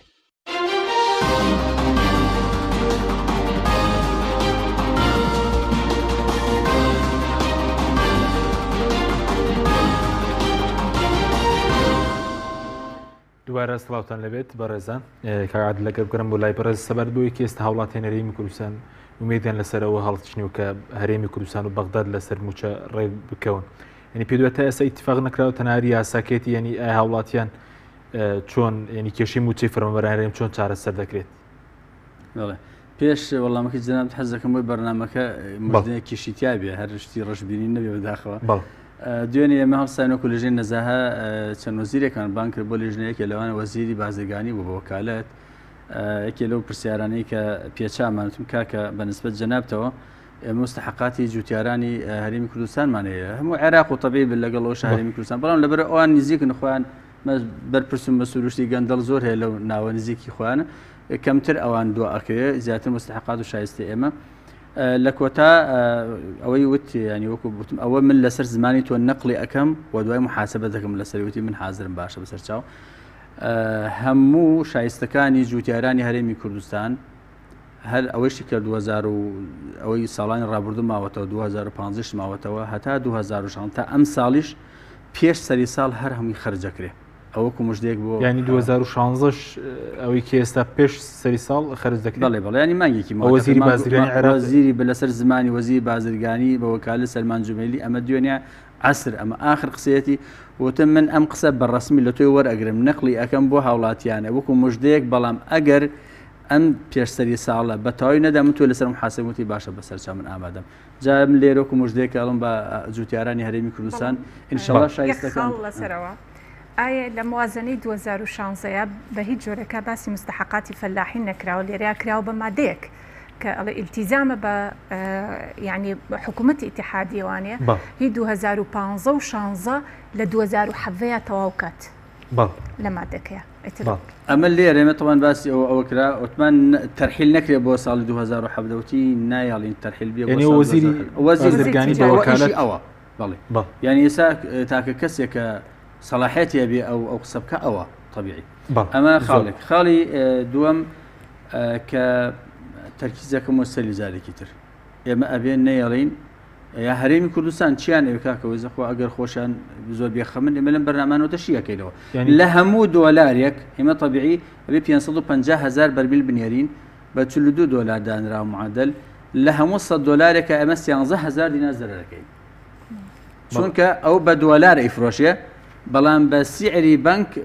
دوباره سلااوتان لەبێت بەڕێزان کاعاد لەگەر بگەرم بۆ لای بەڕێز سەبەر بۆ یەکی ئێستا هەوڵاتی هەرێمی کوردستان ومێدیان لەسەرەوە هەڵچنی و کە هەرێمی کوردستان و بەغداد لەسەر موچە ڕێ بکەون. ینی پێ دوێتە ئێستا ئیتفاق نەکراوە تەناری یاساکێتی ینی ئایا هەوڵاتیان چۆن ینی کێشەی موچەی فەرمانبەرانی هەرێم چۆن چارەسەر دەکرێت؟ پێش وەڵامەکەی جەناب حەز دەکەم بۆی بەرنامەکە مردنێکیشی تیا بێ هەر شتی ڕەشببینی نەبێ بەداخەوە. دوێنێ ئێمە هەڵسانۆکو لەژێر نەزاها چەند وەزیرێکان بان کرد بۆ لێژنەیەکە لەوانە وەزیری بازرگانی بوو بە وەکالەت یەکێ لەو پرسیارانەی کە پێچامانتم کاکە بەنسبەت جەنابتەوە ئێمە مستحقاتی جوتیارانی هەرێمی کوردستانمانەیە هەموو عێراق و تەبیعی لەگەڵەوە هەرێمی کوردستان بەڵام لەبەر ئەوان نزیکن خۆیان بەرپرسم بە سروشتی گەندەڵ زۆر هەیە لەو ناوە نزیکی خۆیانە کەمتر ئەوان دواکرێ زیاتر مستحقات و شایستی ئێمە لە کۆتا ئەوەی وتی ینی وەکو بوتم ئەوە من لەسەر زمانی تۆ نەقلی ئەەکەم و دوای محاسبە دەکەم لەسەروتی من حازرم باشە بەسەر چاو هەموو شایستەکانی جوتیارانی هەرێمی کوردستان هەر ئەوەشی کە 2000 ئەوەی ساڵانی ڕابردوو ماوەتەوە 2015 ماوەتەوە هەتا 2016 تا ئەم ساڵیش پێش سەری ساڵ هەر هەمووی خەرجەکرێ ئەوەکو مژدەیەک بۆ ینی 2016 ئەوەی کە ئێستا پێش سەری ساڵ خەرج دەکرێت. بەڵێ ینی مانگێکی وەزیری بازرگانی عێراق وەزیری بە لەسەر زمانی وەزیری بازرگانی بە وەکالەت سەلمان جومێلی ئەمە دوێنێ عسر ئەمە آخر قسەیەتی وتم من ئەم قسە بەڕەسمی لە تۆی وەرئەگرم نەقلی ئەەکەم بۆ هاوڵاتیانە وەکو مژدەیەک بەڵام ئەگەر ئەم پێشسەری ساڵە بە تەواوی نەدام تۆ لەسەر محاسبەتی باشە بەسەر من ئامادەم جا من لێرە و مژدەیەک ئەڵم بە جوتیارانی هەرێمی کوردستان ئینشاڵڵا شایستەکان لەسەرەوە ئایا لە موازنەی 2016 بە هیچ جۆرەکە باسی مستحقاتی فەلاحی نەکراوە لێرە کراوە بە مادەیەک کە ئیلتیزامە بە ینی حکوومەتی ئیتیحادیەوانەیە هی 2015 و 16 لە 2017 تەواو کات لە مادەکەیە ئەمە لێرە ئێمە تەوان باسی ئەوە کرا ئۆتمان تەرحیل نەکرێت بۆ ساڵی 2017 وتی نایاڵین تەرحیل بێ وەزیرگانی ئەوە بەڵێ یعنی ئێستا تاکە کەسێک کە سەلاحێتە بێ ئەو قسە بکە ئەوە طبیعی ئەمە خاڵێک خاڵی دووەم کە تەرکیزەکەم وەسەلی جارێکی تر ئێمە ئەبێن نەیەڵین یا هەرێمی کوردستان چیان ئێوە کاکەوەی زەخوا ئەگەر خۆشیان زۆر بێخەمن ئێمە لەم بەرنامانەوە شیەکەینەوە لە هەموو دۆلارێک ئێمە طبیعی ئەبێ 550,000 بەرمیل بنێرین بە 42 دۆلار دانرا و معادل لە هەموو 100 دۆلارێکە ئەمە 13,000 دینار زەرەکەین چونکە ئەو بە دۆلار ئەیفرۆشێ بەڵام بە سیعری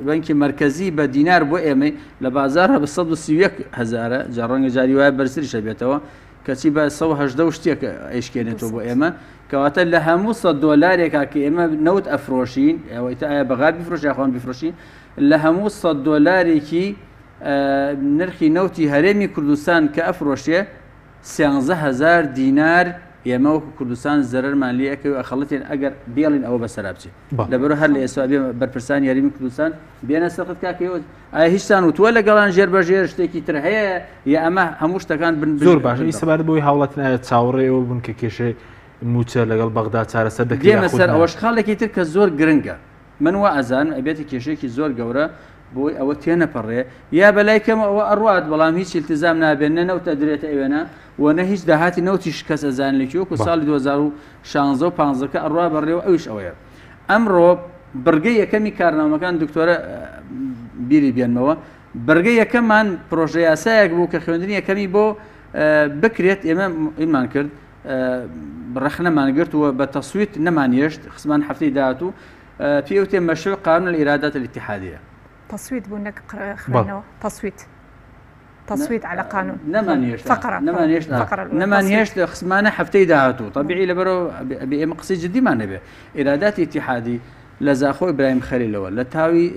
بەنکی مرکزی بە دینار بۆ ئێمە لە بازارە بە 131,000 جا ڕەنگە جاری وایە بەرزتریشە بێتەوە کەچی بە 180 شتێک ئەیشکێنێتەوە بۆ ئێمە کەواتە لە هەموو 100 دۆلارێکا کە ئێمە نەوت ئەفرۆشین ئەوەیتە ئایا بەغار بیفرۆش یاخۆن بیفرۆشین لە هەموو 100 دۆلارێکی نرخی نەوتی هەرێمی کوردستان کە ئەفرۆشێ 13,000 دینار ئێمە وەکو کوردستان زەرەرمان لێ ئەکەوێ ئەخەڵەتێن ئەگەر بێڵین ئەوە بەسەرا بچێت لەبەرەوە هەر لە ئێستا بێ بەرپرسانی یاریمی کوردستان بێنە سەقت کاکەوە ئایا هیچتان وتووە لەگەڵان ژێربەژێر شتێکی تر هەیە یا ئەمە هەموو شتەکان بن زۆر باشە سەبارەت بۆی هاوڵاتنایە چاوەڕێەوە بوون کە کێشەی موچە لەگەڵ بەغدا چارەسەر دەکرێت سەر ئەوەش خاڵێکی تر کە زۆر گرنگە من وا ئەزان ئەبێتی کێشەیەکی زۆر گەورە بۆی ئەوە تێنەپەڕێ یا بەلایکەمە ئەوە ئەڕوات بەڵام هیچ التزام نابێن نەوتە درێتە ئێوێنە وەنە هیچ داهاتی نەوتیش کەس ئەزان لەکیوەکو ساڵی 2016 و 15 ئەڕوا بەڕێوە ئەویش ئەوەیە ئەمڕۆ بڕگەی یەکەمی کارنامەکان دکتۆرە بیری بێنمەوە بەرگەی یەکەممان پرۆژە یاسایەک بوو کە خوێندنی یەکەمی بۆ بکرێت ئێمە ئیمان کرد ڕەخنەمان گرتووە بە تەسویت نەمانێشت خزمان هەفتەی داهاتوو پێوتێ مەشروع قانون الإيرادات الاتحادية تصويت بونك خلينا تصويت على قانون نمانيشت خصمانه حفتي داهاتو طبيعي لبرو بمقصد جدي ما نبي إيرادات اتحادي لزاخو إبراهيم خليل ولا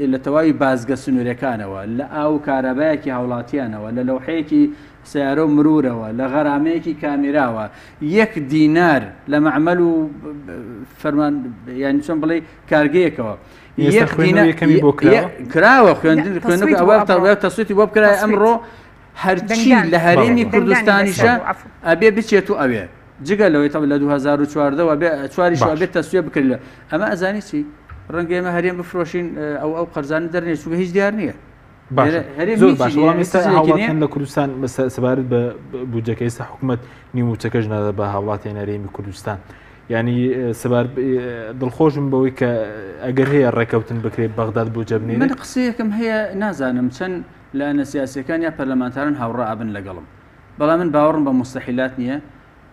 لتواوي بازگە سنوورەکانەوە لە ئاو کارەبایەکی هاوڵاتیانەوە لە لەوحەیەکی سیارە مرورەوە لە غەرامەیەکی کامیراوە 1 دینار لە معمەل و فەرمان یانی چۆن بڵێ کارگەیەکەوە کراوە خوێندن ئەوە تەسویتی بۆ بکرای ئەمڕۆ هەرچی لە هەرێمی کوردستانیشە ئەبێ بچێت و ئەوێ جگە لەوەی تا لە 2014 چواریش ئەبێت تەسویە بکرێت ئەمە ئەزانی چی ڕەنگە ئێمە هەرێم بفرۆشین ئەو قەرزانە دەرنێت چونکە هیچ دیار نییە زۆر باش وەڵام ئێستا هاوڵاتیان لە کوردستان سەبارەت بە بودجەکە ئێستا حکوومەت نیموچەکەش نەدە بە هاوڵاتیان هەرێمی کوردستان ینی سەبار دڵخۆشم بەوەی کە ئەگەر هەیە ڕێکەوتن بکرێت بەغداد بۆ جەبنێ من قسەیەکم هەیە نازانم چەند لە نەسیاسیەکان یا پەرلەمانتارن هاوڕا ئابن لەگەڵم بەڵام من باوەڕم بە مستەحیلات نییە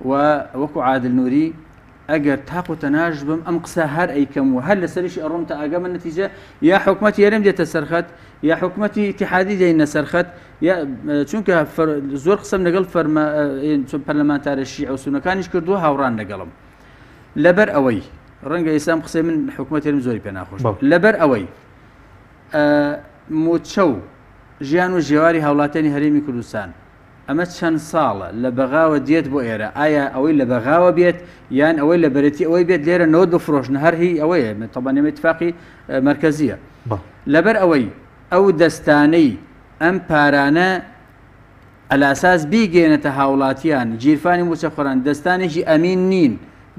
و وەکو عادل نووری ئەگەر تاق و تەناژ بم ئەم قسە هەر ئەیکەم و هەر لەسەریشی ئەڕۆم تا ئاگەمە نەتیجە یا حکوومەتی هەرێم دێتە سەرخەت یا حکوومەتی ئیتیحادی دێنە سەرخەت یا چونکە زۆر قسەم لەگەڵ پەرلەمانتارە شیعە و سونەکانیش کردووە هاوڕان لەگەڵم لەبەر ئەوەی ڕەنگە ئێسام قسەی من حکوومەت هەرێم زۆری پێ ناخۆش لەبەر ئەوەی موچە و ژیان و ژێواری هاوڵاتیانی هەرێمی کوردستان ئەمە چەند ساڵە لە بەغاوە دێت بۆ ئێرە ئایا ئەوەی لە بەغاوە بێت یان ئەوەی لە بەرەتی ئەوەی بێت لێرە نەوە بفرۆشنە هەر هی ئەوەیە طبعاً ئێمە اتفاقی مرکزیە لەبەر ئەوەی ئەو دەستانەی ئەم پارانە ئەلاساس بیگەێنێتە هاوڵاتیان گیرفانی موچەخۆران دەستانێکی ئەمین نین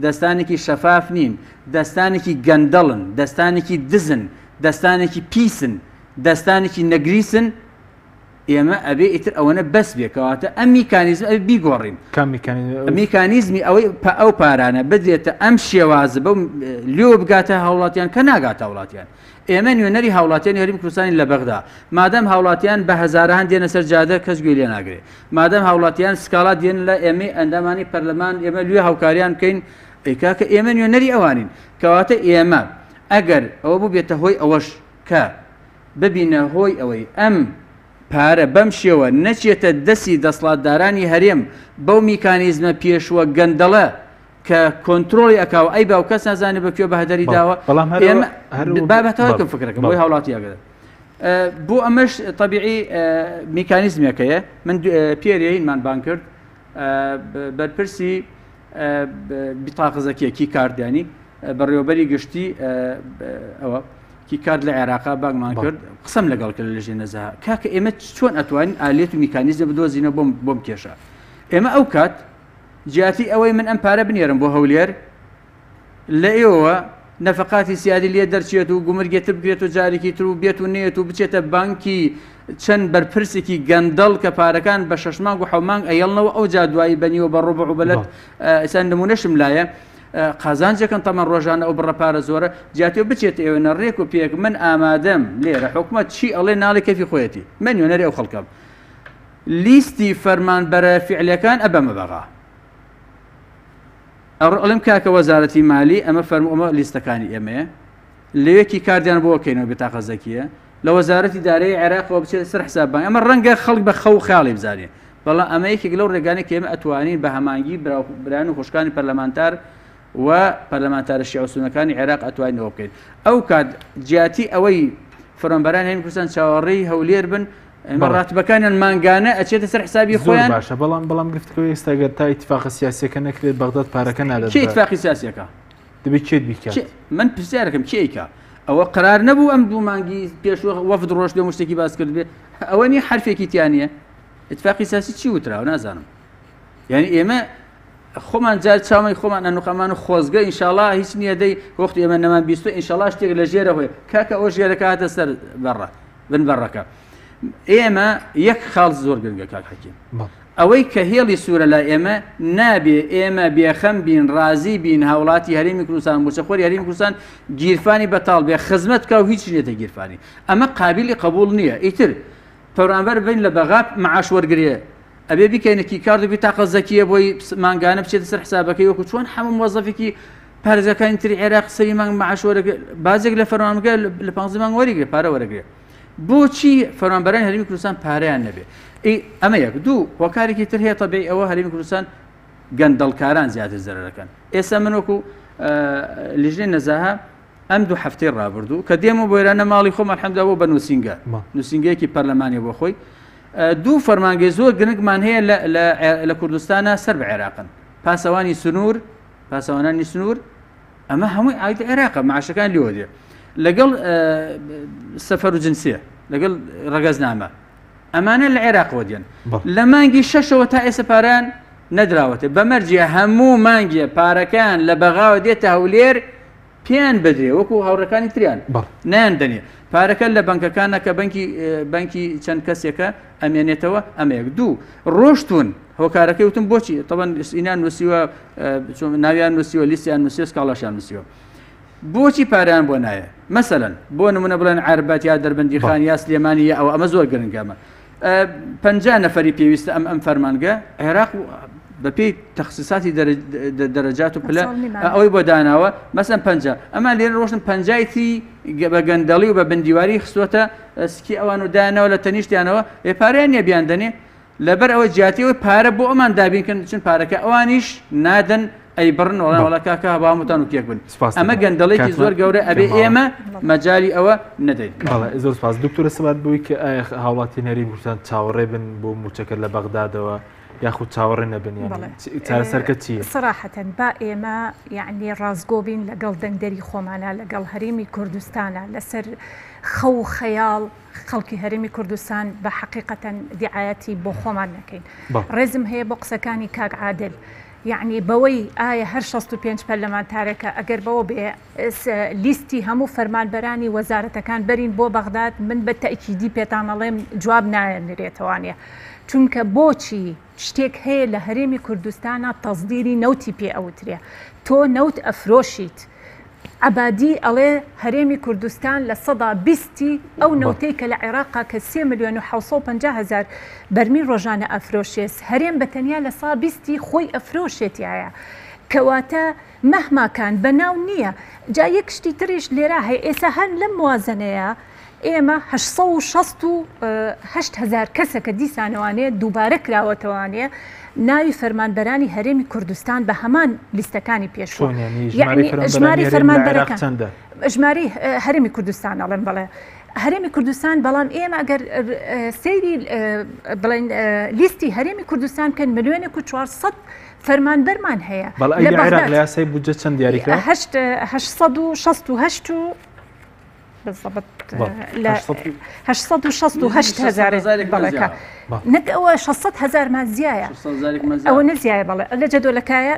دەستانێکی شەفاف نین دەستانێکی گەندەڵن دەستانێکی دزن دەستانێکی پیسن دەستانێکی نەگریسن ئێمە ئەبێ ئیتر ئەوەنە بەس بێکەواتە ئەم میکانیزم ئەبێ بیگۆڕین میکانیزمی ئەوەی ئەو پارانە بدرێتە ئەم شێوازە بەو لێو بگاتە هاوڵاتیان کە ناگاتە هاوڵاتیان ئێمە نوێنەری هاوڵاتیانی هەرێمی کوردستانی لە بەغدا مادەم هاوڵاتیان بە هەزاران دێنە سەر جادە کەس گوێ لێ ناگرێت مادەم هاوڵاتیان سکاڵات دێن لە ئێمە ئەندامانی پەرلەمان ئێمە لێ هاوکاریان بکەین ئەیکاکە ئێمە نوێنەری ئەوانین کەواتە ئێمە ئەگەر ئەوە بوو بێتە هۆی ئەوەش کە ببینە هۆی ئەوەی ئەم پارە بەم شێوە نەچێتە دەستی دەسڵاتدارانی هەرێم بەو میکانیزمە پێشوە گەندەڵە کە کۆنتترۆلی ئەکاو ئەی باو کەس نازانێ بەکوێ بەهدەری داوە بابەتەوەکەم فکرەکەم بۆی هاوڵاتی یاگەدە بۆ ئەمەش طبیعی میکانیزمێکەیە من پێریەینمان بان کرد بەرپرسی بیتاقزەکیەکی کاردانی بەڕێوەبەری گشتی ئەوە کی کارد لە عێراقا باگمان کرد قسەم لەگەڵ کرد لە ژێ نەزەها کاکە ئێمە چۆن ئەتوانین ئالێت و میکانیزم بدۆزینە بۆم کێشە ئێمە ئەو کات جیاتی ئەوەی من ئەم پارە بنێرم بۆ هەولێر لە ئێوە نەفقاتی سیادی لێ دەرچێت و گومرگێتر بگرێت و جارێکی تر و بێت و نێت و بچێتە بانکی چەند بەرپرسێکی گەندەڵ کە پارەکان بە 6 مانگ و 7 مانگ ئەیەڵنەوە ئەو جادوایی بەنیوە بە ڕۆبع و بەلەت ئەسان نمونەشم لایە قازانجەکەن تەمەەن ڕۆژانە ئەو بڕەپارە زۆرە جاتێ بچێت ئێوە نەڕێک و پێک من ئامادەم لێرە حکومەت چی ئەڵێ ناڵی کەفی خۆیەتی من نوێنەری ئەو خەڵکەم لیستی فەرمانبەرە فعلەکان ئەبەمە بەغا ئەڵم کاکە وەزارەتی مالی ئەمە فەرمومە لیستەکانی ئێمەیە لەوێکی کاردیان بۆکەینەوە بێتاقەزەکیە لە وەزارەتی دارایی عێراقەوە بچێت سەر حسابان ئەمە ڕەنگە خەڵک بە خەو خاڵی بزانێ بەڵام ئەمە یەکێک لەو ڕێگانێک کە ئێمە ئەتوانین بە هەمانگی بران و خوشکانی پەرلەمانتار و پەرلەمانتارە شیعوسونەکانی عێراق ئەتوانینەوە بکەین ئەو کات جیاتی ئەوەی فەرمانبەران هەرێمی کوردستان چاوەڕێی هەولێر بن ڕاتبەکانیان مانگانە ئەچێتە سەر حسابی خۆیان باشە بەڵام گفتەکەی ئێستاگەر تا ئیتفاقە سیاسیەکە نەکرێت بەغداد پارەکە نادات کێ ئیتفاقی سیاسیەکە دەبێت چێت بیکات من پرسیارەکەم کێیکە ئەوە قرار نەبوو ئەم دوو مانگی پێشوە وەفد ڕۆژ لێ مشتێکی باس کرد بێ ئەوە نیە حرفێکی تیانە ئیتفاقی سیاسی چی وتراوە نازانم یعنی ئێمە خۆمان جار چاومەی خۆمان ئەنوقەمان و خۆزگە ئینشاءڵڵا هیچ نییە دەی وەختی ئێمە نەمان بیستۆ ئینشاءڵڵا شتێک لە ژێرە هۆی کاکە ئەو ژێرەکە هاتە سەر بەڕە بن بەڕەکە ئێمە یەک خاڵ زۆر گرنگە کاک حەکیم ئەوەی کە هێڵی سوورە لای ئێمە نابێ ئێمە بێخەم بین ڕازی بین هاوڵاتی هەرێمی کوردستان موچەخۆری هەرێمی کوردستان گیرفانی بەتاڵ بێ خزمەت بکە و هیچ نێتە گیرفانی ئەمە قابلی قبول نییە ئیتر پەرامبەر بین لە بەغاب معاش وەرگێ ئەبێ بکەینەکی کارد و بیتاقە زەکیە بۆی مانگانە بچێتە سەر حسابەکەی وەکو چۆن هەموو مۆزەفێکی پارێزەکانی تری عێراق سەری مانگ معاش وەرەگرێ بازێک لە فەرمانگە لە 15 مانگ وەرەگرێ پارە وەرەگرێ بۆچی فەرمانبەرانی هەرێمی کوردستان پارەیان نەبێ ئەمە یەک دوو هۆکارێکی تر هەیە تەبێ ئەوە هەرێمی کوردستان گەندەڵکاران زیاتر زەرەکەن ئێستا من وەکو لیژنەی نەزاها ئەم دوو هەفتەی ڕابردوو کە دێمە بۆ ئێرانە ماڵی خۆم ئەلحەمدولیلا بۆ بە نووسینگە نووسینگەیەکی پەرلەمانی بۆ خۆی دوو فەرمانگەی زۆر گرنگمان هەیە لە کوردستانە سەر بە عێراقن پاسەوانی سنوور پاسەوانانی سنوور ئەمە هەمووی ئایدە عێراقە معاشەکان لێوە دێ لەگەڵ سەفەر و جنسیە لەگەڵ ڕەگەزنامە ئەمانە لە عێراقەوە دێن لە مانگی شەشەوە تا ئێستا پاران نەدراوەتە بەمەرجە هەموو مانگیە پارەکان لە بەغاوە دێتە هەولێر پێیان بدرێ وەکو هاوڕەکانی تریان نیان دەنێ پارەکە لە بەنکەکانە کە بەنکی چەند کەسێکە ئەمێنێتەوە ئەمەیەک دوو ڕۆشتون هۆکارەکەی وتم بۆچی تەبەن ئینان نووسیوە ناویان نووسیوە لیستیان نووسیوە سکاڵاشیان نووسیوە بۆچی پاریان بۆ نایە مەسەلەن بۆ نمونە بڵێن عربەت یا دەربەندی خان یا سلێمانی یا ئەوە ئەمە زۆر گرنگەمە 50 نەفەری پێویستە ئەم فەرمانگە عێراق بەپێی تەخصیصاتی دەرەجات و پلە ئەوەی بۆ داناوە مەسەن 50 ئەمان لێرە ڕۆشن 50ی بە گەندەڵی و بە بندیواری خستوەتە سکی ئەوان و دانەوە لە تەنیشتیانەوە پارەیان نیە بیان دەنێ لەبەر ئەوە جیاتیەوەی پارە بۆ ئەمان دابینکەن چون پارەکە ئەوانیش نادەن ئەی بڕن وڵا کاکە هەبامتان و کێک بن ئەمە گەندەڵێکی زۆر گەورە ئەبێ ئێمە مەجای ئەوە نەدەین زۆر سپاس دکتۆرە سەبات بووی کە هاوڵاتی هەرێمی کوردستان چاوەڕێ بن بۆ موچەکە لە بەغدادەوە یاخود چاوەڕێ نەبن چارەسەرکە چییە؟ سراحەتەن با ئێمە یعنی ڕازگۆ بین لەگەڵ دەنگدەری خۆمانە لەگەڵ هەرێمی کوردستانە لەسەر خەو خەیاڵ خەڵکی هەرێمی کوردستان بە حقیقەتەن دیعایەتی بۆ خۆمان نەکەین ڕێزم هەیە بۆ قسەکانی کاک عادل یعنی بەوەی ئایا هەر 65 پەرلەمانتارێکە ئەگەر بەوە بێ لیستی هەموو فەرمانبەرانی وەزارەتەکان بەرین بۆ بەغداد من بە تەئکیدی پێتان ئەڵێم جواب نایەنرێتەوانێ چونکە بۆچی شتێک هەیە لە هەرێمی کوردستانە تەزدیری نەوتی پێ ئەوترێ تۆ نەوت ئەفرۆشیت عبادی ئەڵێ هەرێمی کوردستان لە 120 ئەو نەوتەی کە لە عێراقا کە 3,750,000 بەرمی ڕۆژانە ئەفرۆشێت هەرێم بەتەنیا لە 120 خۆی ئەفرۆشێتیایە کەواتە مەهماکان بەناو نییە جا یەک شتی تریش لێرە هەیە ئێستا هەر لەم موازنەیە ئێمە 868,000 کەسە کە دیسانەوانێت دووبارە کراوەتەوانێ ناوی فەرمانبەرانی هەرێمی کوردستان بە هەمان لیستەکانی پێشوە ژماری فەرمانبەرەکان ژماری هەرێمی کوردستان ئەڵێم بڵێ هەرێمی کوردستان بەڵام ئێمە ئەگەر سەیری بڵێن لیستی هەرێمی کوردستان بکەن 1,400,000 فەرمانبەرمان هەیە بەڵام عێراق لە یاسای بودجە چەند دیاریکرا 868 بالضبط لا 868,000 بەڵێکە نەک ئەوە 600,000 مازیایە ئەوە نەزیایە بەڵێ لە جەدۆلەکایە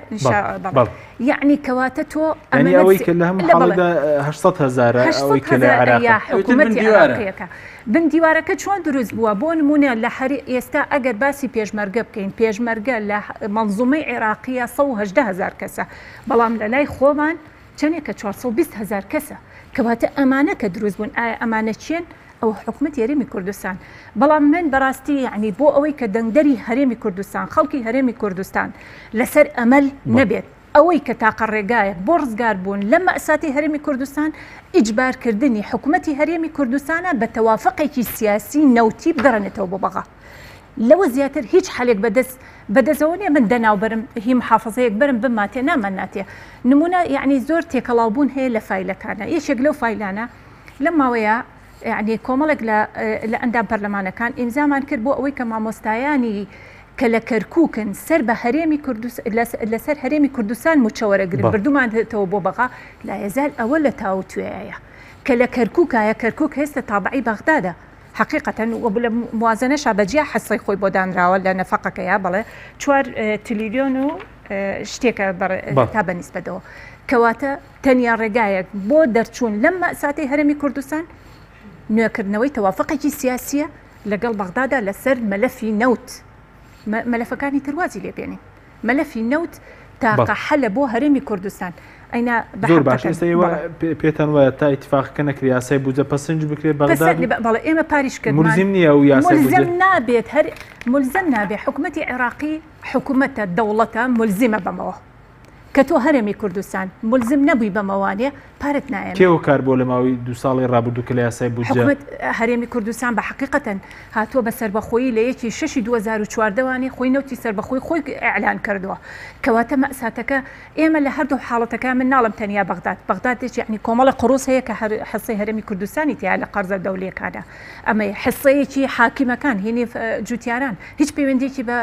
یعنی کەواتە تۆ ئەوەی کە لە هەموو حاڵەدا 800,000 ئەوەی کە لە عێراق حکوومەتی عێراقیەکە بن دیوارەکە چۆن دروست بووە بۆ نمونە لە ئێستا ئەگەر باسی پێشمەرگە بکەین پێشمەرگە لە مەنزومەی عێراقیە 118,000 کەسە بەڵام لە لای خۆمان چەندێکە 420,000 کەسە کەواتە ئەمانە کە دروست بوون ئایا ئەمانە چێن ئەو حکوومەت هەرێمی کوردستان بەڵام من بەڕاستی یعنی بۆ ئەوەی کە دەنگدەری هەرێمی کوردستان خەڵکی هەرێمی کوردستان لەسەر ئەمەل نەبێت ئەوەی کە تاقە ڕێگایە بۆ ڕزگار بوون لە مەئساتی هەرێمی کوردستان ئیجبارکردنی حکوومەتی هەرێمی کوردستانە بە تەوافقێکی سیاسی نەوتی بگەڕێنێتەوە بۆ بەغا لەوە زیاتر هیچ حالێک بەدەستەوە نیە من دەناوبەرم هی محافظەیەک برم بماتێ نامان ناتێ نمونە یعنی زۆر تێکەڵاوبوون هەیە لە فایلەکانە یەکێک لەو فایلانە لەم ماوەیە یعنی کۆمەڵێک لە ئەندام پەرلەمانەکان ئیمزامان کرد بۆ ئەوەی کە مامۆستایانی کە لە کەرکووکن سەر بە هەرێمی لەسەر هەرێمی کوردستان موچەوەرەگرن بردومان دێتەوە بۆ بەغا لا یەزال ئەوە لە تاو توێیە کە لە کەرکووکایە کەرکووک هێستا تابعی بەغدادە حقیقة موازنة شابجية حصي خوي بودان راول لأن فقك يا بله 4 تريليون اشتيك تابع نسبة دو كواتا تانيا رجاية بودر تشون لما ساتي هرمي كردستان نوكرنوي توافقي سياسية لقل بغداد لسر ملفي نوت ملف كاني تروازي لي بيني ملفي نوت تاقى حل بو هرمي كردستان أنا زور باش إستيوا بيتان ويا اتفاق كنا كرياسة بوجا بسنج بكري بغداد بلا إما باريش كده ملزمني أو ياسة ملزم نابت ملزم نابت حكومتي عراقي حكومة الدولة ملزمة بموه كتو هرمي كردستان ملزم نبي بموانع بارت نايم كيو كاربو لماوي 2 ساڵی ڕابردوو کە لە یاسای بودجە حکومت هەرێمی کوردستان بە حقیقەتەن هاتووە بە سەربەخۆیی لە 6/2014 خۆی نەوتی سەربەخۆی خۆی ئیعلان کردووە کەواتە مەئساتەکە ئێمە لە هەردوو حاڵەتەکە من ناڵم تەنیا بەغداد یعنی کۆمەڵە قڕوس هەیە کە حسەی هەرێمی کوردستانی تیا لە قەرزە دەوڵیەکانە ئەمە حسەیەکی حاکیمەکان هینی جوتیاران هیچ پەیوەندێکی بە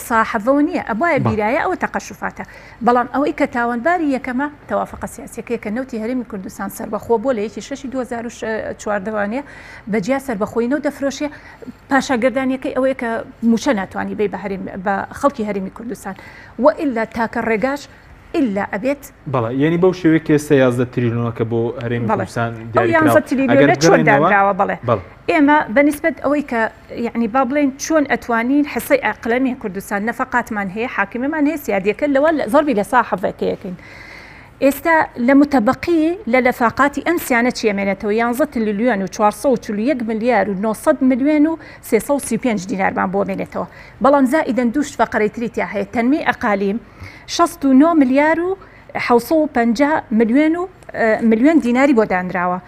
ساحەڤەوە نییە ئەوە بیرایە ئەوە تەقەشوفاتە بەڵام ئەوەی کە تاوانباری یەکەمە تەوافق سیاسیەکەی کە نەوتی هەرێمی کوردستان سەربەخۆ بۆ لە 6/2014 بەجیا سەربەخۆینەوە دەفرۆشێ پاشاگردانیەکەی ئەوەیە کە موچە ناتوانانی بێ بە خەڵکی هەرێمی کوردستان وئلا تاکە ڕێگاش إلا أبيت بلا يعني بو شوي كيس 11 تريليون كبو هريم كردستان ديال 11 تريليون شون دراوا بلا إما بالنسبة أويك يعني بابلين شون أتوانين حصي أقليمية كردستان نفقات من هي حاكمة من هي سيادية كل ولا ضربي لصاحب كيكين استا لمتبقي للفاقات انسانه يمنته ينزت لليون و400 مليار و900 مليون و 335 دينار بان بو منته بلان زائدا دوش فقريتريتي هي تنميه اقاليم 69 مليار و 550 مليون ديناري بودان راوا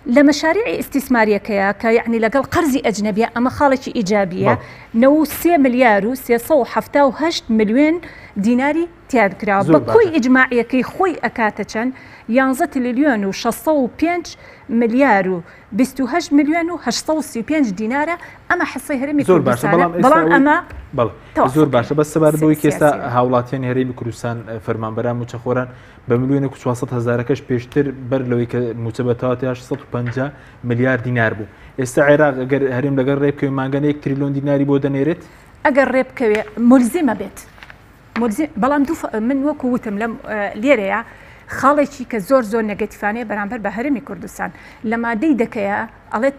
لمشاريع استثماريه يعني لقل قرض اجنبي اما خالتي ايجابيه نو 3 مليار و 378 مليون ديناري تيادكرا بكوي إجماعية كي خوي أكاتشان ينزت لليون و 605 مليار و 28 مليون و 835 دينار أما حصي هرمي كردستان بلان أما زور باشا بس سبار بوي كيستا هاولاتيان هرمي كردستان فرمان برام متخوران بمليون و 400,000 كش بيشتر بر لوي كمتبتات 850 مليار دينار بو استا عراق اگر هرم لگر ريب كوي مانغان 1 تريليون ديناري بو دنيرت اگر ريب كوي ملزمه بيت ملزم بەڵام دوو من وەکو وتم لەم لێرەیە خاڵێکی کە زۆر نەگەتیفانەیە بەرامبەر بە هەرێمی کوردستان لە مادەی دەکەیە ئەڵێ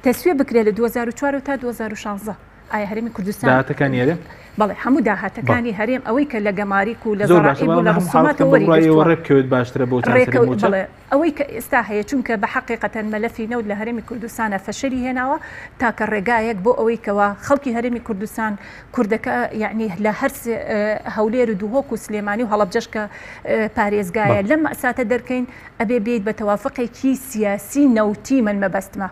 تەسوێ بکرێت لە 2004 تا 2016 ئایا هەرێمی کوردستان داهاتەکانی هەرێم بەڵێ هەموو داهاتەکانی هەرێم ئەوەی کە لە گەماریک و لە زۆر زەڕائیب و لە ڕسوماتەوە ڕێبکەوێت باشترە بۆ بڵێ ئەوەی کە ئێستا هەیە چونکە بە حقیقەتەن مەلەفی نەوت لە هەرێمی کوردستانە فەشەری هێناوە تاکە ڕێگایەک بۆ ئەوەی کەوا خەڵکی هەرێمی کوردستان کوردەکە یعنی لە هەر هەولێر و دووهۆک و سلێمانی و هەڵەبجەشکە پارێزگایە لەم مەساتە دەرکەین ئەبێ بێت بە تەوافقێکی سیاسی نەوتی من مەبەستمە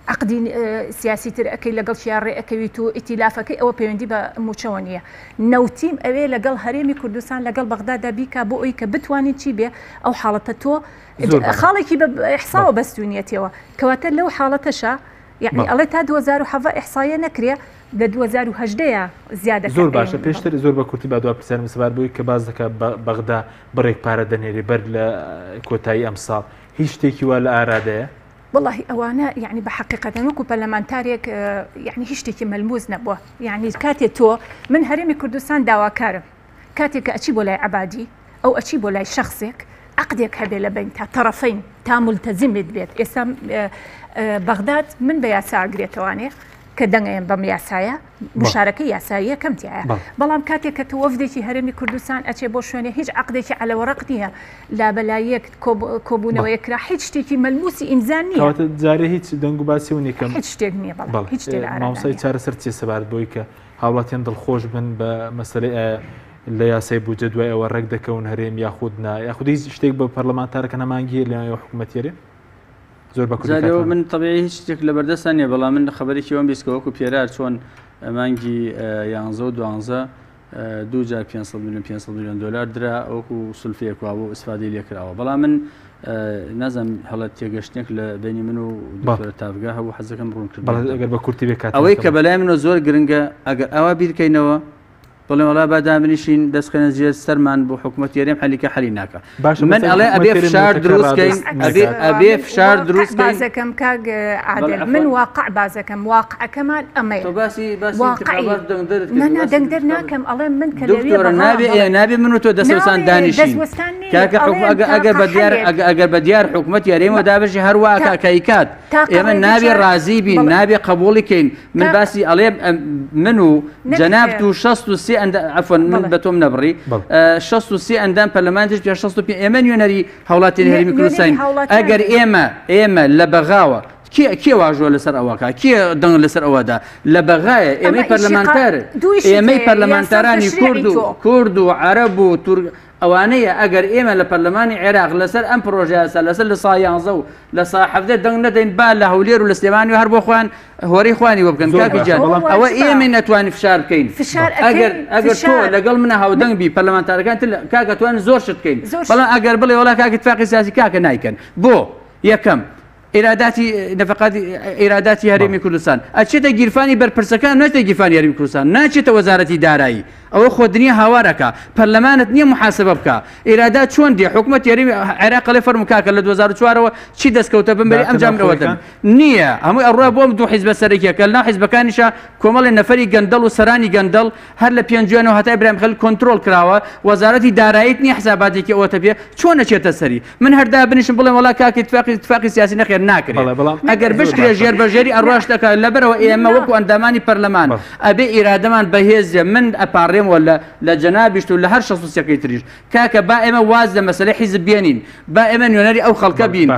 عقدی سیاسی تر ئەەکەی لەگەڵ شیاڕێ ئەەکەویت و ئیتیلافەکەی ئەوە پەیوەندی بە موچەوە نییە نەوتیم ئەوێ لەگەڵ هەرێمی کوردستان لەگەڵ بەغدادا بیکا بۆ ئەوی کە بتوانین چی بێ ئەو حاڵەتە تۆ خاڵێکی بە ئەحساوە بەستونیەتەوە کەواتە لەو حاڵەتەشە یعنی ئەڵێ تا 2007 ئەحسایە نەکرێ لە 2010 زیادە زۆر باشە پێشتر زۆر بە کورتی با دو پرسیارم سەبار بووی کە باز دەکات بەغدا بڕێک پارە دەنێری بەر لە کۆتایی ئەم ساڵ هیچ شتێکی وا لە ئارادەیە والله ئەوانە یعنی بە حقیقەتەن وەکو پەرلەمانتارێک یعنی هیچ شتێکی مەلموس نەبووە یعنی کاتێ تۆ من هەرێمی کوردستان داواکارم کاتێک کە ئەچی بۆ لای عەبادی ئەو ئەچی بۆ لای شخصێک عقدێک هەبێ لە بین تا تەرەفین تا ملتەزیمت بێت ئێستا بەغداد من بە یاسا ئەگرێتەوانێ کە دەنگەیان بەم یاسایە مشارەکەی یاساییە کەمتیایە بەڵام کاتێک کە تۆ وەفدێکی هەرێمی کوردستان ئەچێ بۆ شوێنێ هیچ عقدێکی عەلەوەڕق نییە لابەلایەک کۆبوونەوەی کرا هیچ شتێکی مەلموسی ئینزان نییە جارێ هیچ دەنگ و باسی و نیکەم هیچ شتێک نییە بەڵام هیچ شتێک مامۆستای چارەسەر چێ سەبارەت بۆی کە هاوڵاتیان دڵخۆش بن بە مەسەلەی لە یاسای بودجە دوای ئەوە ڕێک دەکەون هەرێم یاخود یاخود هیچ شتێک بە پەرلەمانتارەکە نەمانگیر لە حکوومەتیێرێ زۆر بەکوزارەوە من طبیعی هیچ شتێک لە بەردەستان نیە بەڵام من خبرێکی ئەوم بیستکەوەکو پێرار چۆن مانگی 11 و 12 2 جار 500 میلیۆن دلار درا ئەوکو سولفەیەکوا بۆ ئیسفادەی لێکراوە بەڵام من نازانم هەڵەت تێگەشتێک لە بینی من و دکتۆر تافگا هەبوو حەزەکەم ڕوون کرد ئەگەر بە کورتی بێ ئەوەی کە بەلای منەوە زۆر گرنگە ئەگەر ئەوە بیرکەینەوە بڵێ وڵا با دامنیشین دەستخێنە جێ سەرمان بۆ حکوومەت یاریێم حەلیکە حەلی ناکە من ئەڵێ ئەبێ فشار دروستکەین ئەبێ فشار دروستکەین بازەکەم کاگ عادل من واقع بازەکەم واقعەکەمان ئەمەیە دەنگدەر ناکەم ئەڵێ من کە نابێ من و تۆ دەسەوسان دانیشین کاکە ئەگەر بە دیار حکوومەت یاریێمەوە دابژی هەروە کاکات ئێمە نابێ رازی بین نابێ قبوڵیکەین من باسی ئەڵێ من و جەناب و 63 عفوا من بەتۆم نەبڕی 63 ئەندام پەرلەمانتیش پێ 65 ئێمە نوێنەری هەوڵاتی هەرێمی کوردستان ئەگەر ئێمە لە بەغاوە کێ واژۆ لەسەر ئەوەکە کێ دەنگ لەسەر ئەوەدا لە بەغایە ئێمەی پەرلەمانتار ئێمەی پەرلەمانتارانی کورد و عەرەب و تورک ئەوانەیە ئەگەر ئێمە لە پەرلەمانی عێراق لەسەر ئەم پرۆژەیە لەسەر لە ساڵ 11 و لە ساڵ 17 دەنگ نەدەین با لە هەولێر و لە سلێمانی و هەر بۆ خۆیان هۆرەی خوانی وە بکەن کاکی جان ئەوە ئێمە نەتوانین فشار بکەین ئەگەر تۆ لەگەڵ منە هاودەنگ بی پەرلەمانتارەکان کاکە توانین زۆر شت بکەین بەڵام ئەگەر بڵێ وەڵا کاکی اتفاقی سیاسی کاکە نایکەن بۆ یەکەم ئێراداتی نەفقاتی ئێراداتی هەرێمی کوردستان ئەچێتە گیرفانی بەرپرسەکان نەچێتە گیرفانی هەرێمی کوردستان ناچێتە وەزارەتی دارایی ئەوە خۆدنیە هاوارەکە پەرلەمانت نییە محاسبە بکە ئێرادات چۆن دێ حکوومەت یاریمی عێراق لێ فەرمو کاکە لە 2004ەوە چی دەستکەوتە بمبەری ئەنجام دەن نییە هەمووی ئەڕوا بۆم دوو حیزبە سەرەکیەکە لەناو حیزبەکانیشە کۆمەڵی نەفەری گەندەڵ و سەرانی گەندەڵ هەر لە پێنجوانەوە هەتا ئیبراهیم خەلیل کۆنتڕۆل کراوە وەزارەتی داراییت نییە حساباتێکی ئەوەتە پێ چۆن نەچێتە سەری من هەردا بنیشم بڵێم وەڵا کاکی اتفاقی سیاسی نەخێر ناکرێت ئەگەر بشکرێ ژێربەژێری ئەڕواش دەکات لەبەرەوە ئێمە وەکو ئەندامانی پەرلەمان ئەبێ ئیرادەمان بەهێزە من ئەپارڕێم وە لە جەنابیشت و لە هەر شەسوسیەکەی تریش کاکە با ئێمە واز لە مەسەلەی حیزب بێنین با ئێمە نوێنەری ئەو خەڵکە بین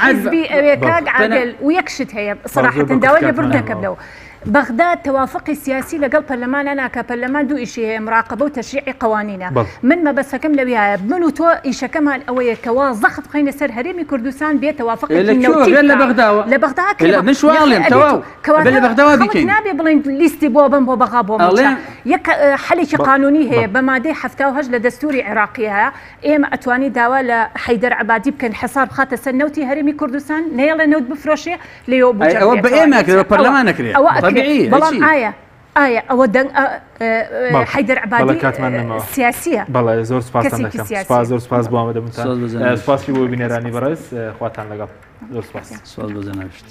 حزبی ئەوێ کاک عادل و یەک شت هەیە صراحەتەن داوای لێ بردەکە بلەوە بەغداد توافقی سیاسی لەگەڵ پەرلەمانە ناکە پەرلەمان دوو ئیشی هەیە مراقبە و تەشریعی قوانینە من مەبەستەکەم لەوێیە من و تۆ ئیشەکەمان ئەوەیە کەوا زەخت بخەینە سەر هەرێمی کوردستان بێت توافقێکی نەوتی لە بەغدا من شواڵێم تەواو لە بەغداوا بکەین نابێ بڵین لیستی بۆ بم بۆ بەغا بۆ یەک حەلێکی قانونی هەیە بە مادەی 78 لە دەستوری عێراقی هەیە ئێمە ئەتوانی داوا لە حەیدەر عەبادی بکەن حساب بخاتە سەر نەوتی هەرێمی کوردستان نەیەڵێ نەوت بفرۆشێ لێەوە بوجە ئەوە بە ئێمە کرێ پەرلەمان نەکرێت بەڵام ئایا ئەوە دەنگ حەیدەر عەبادی سیاسیە بەڵێ زۆر زۆر سپاس بۆ ئامادەبوونتان سپاسی بۆ بینێرانی بەڕێز خواتان لەگەڵ زۆر سپاس بۆ جەنابشت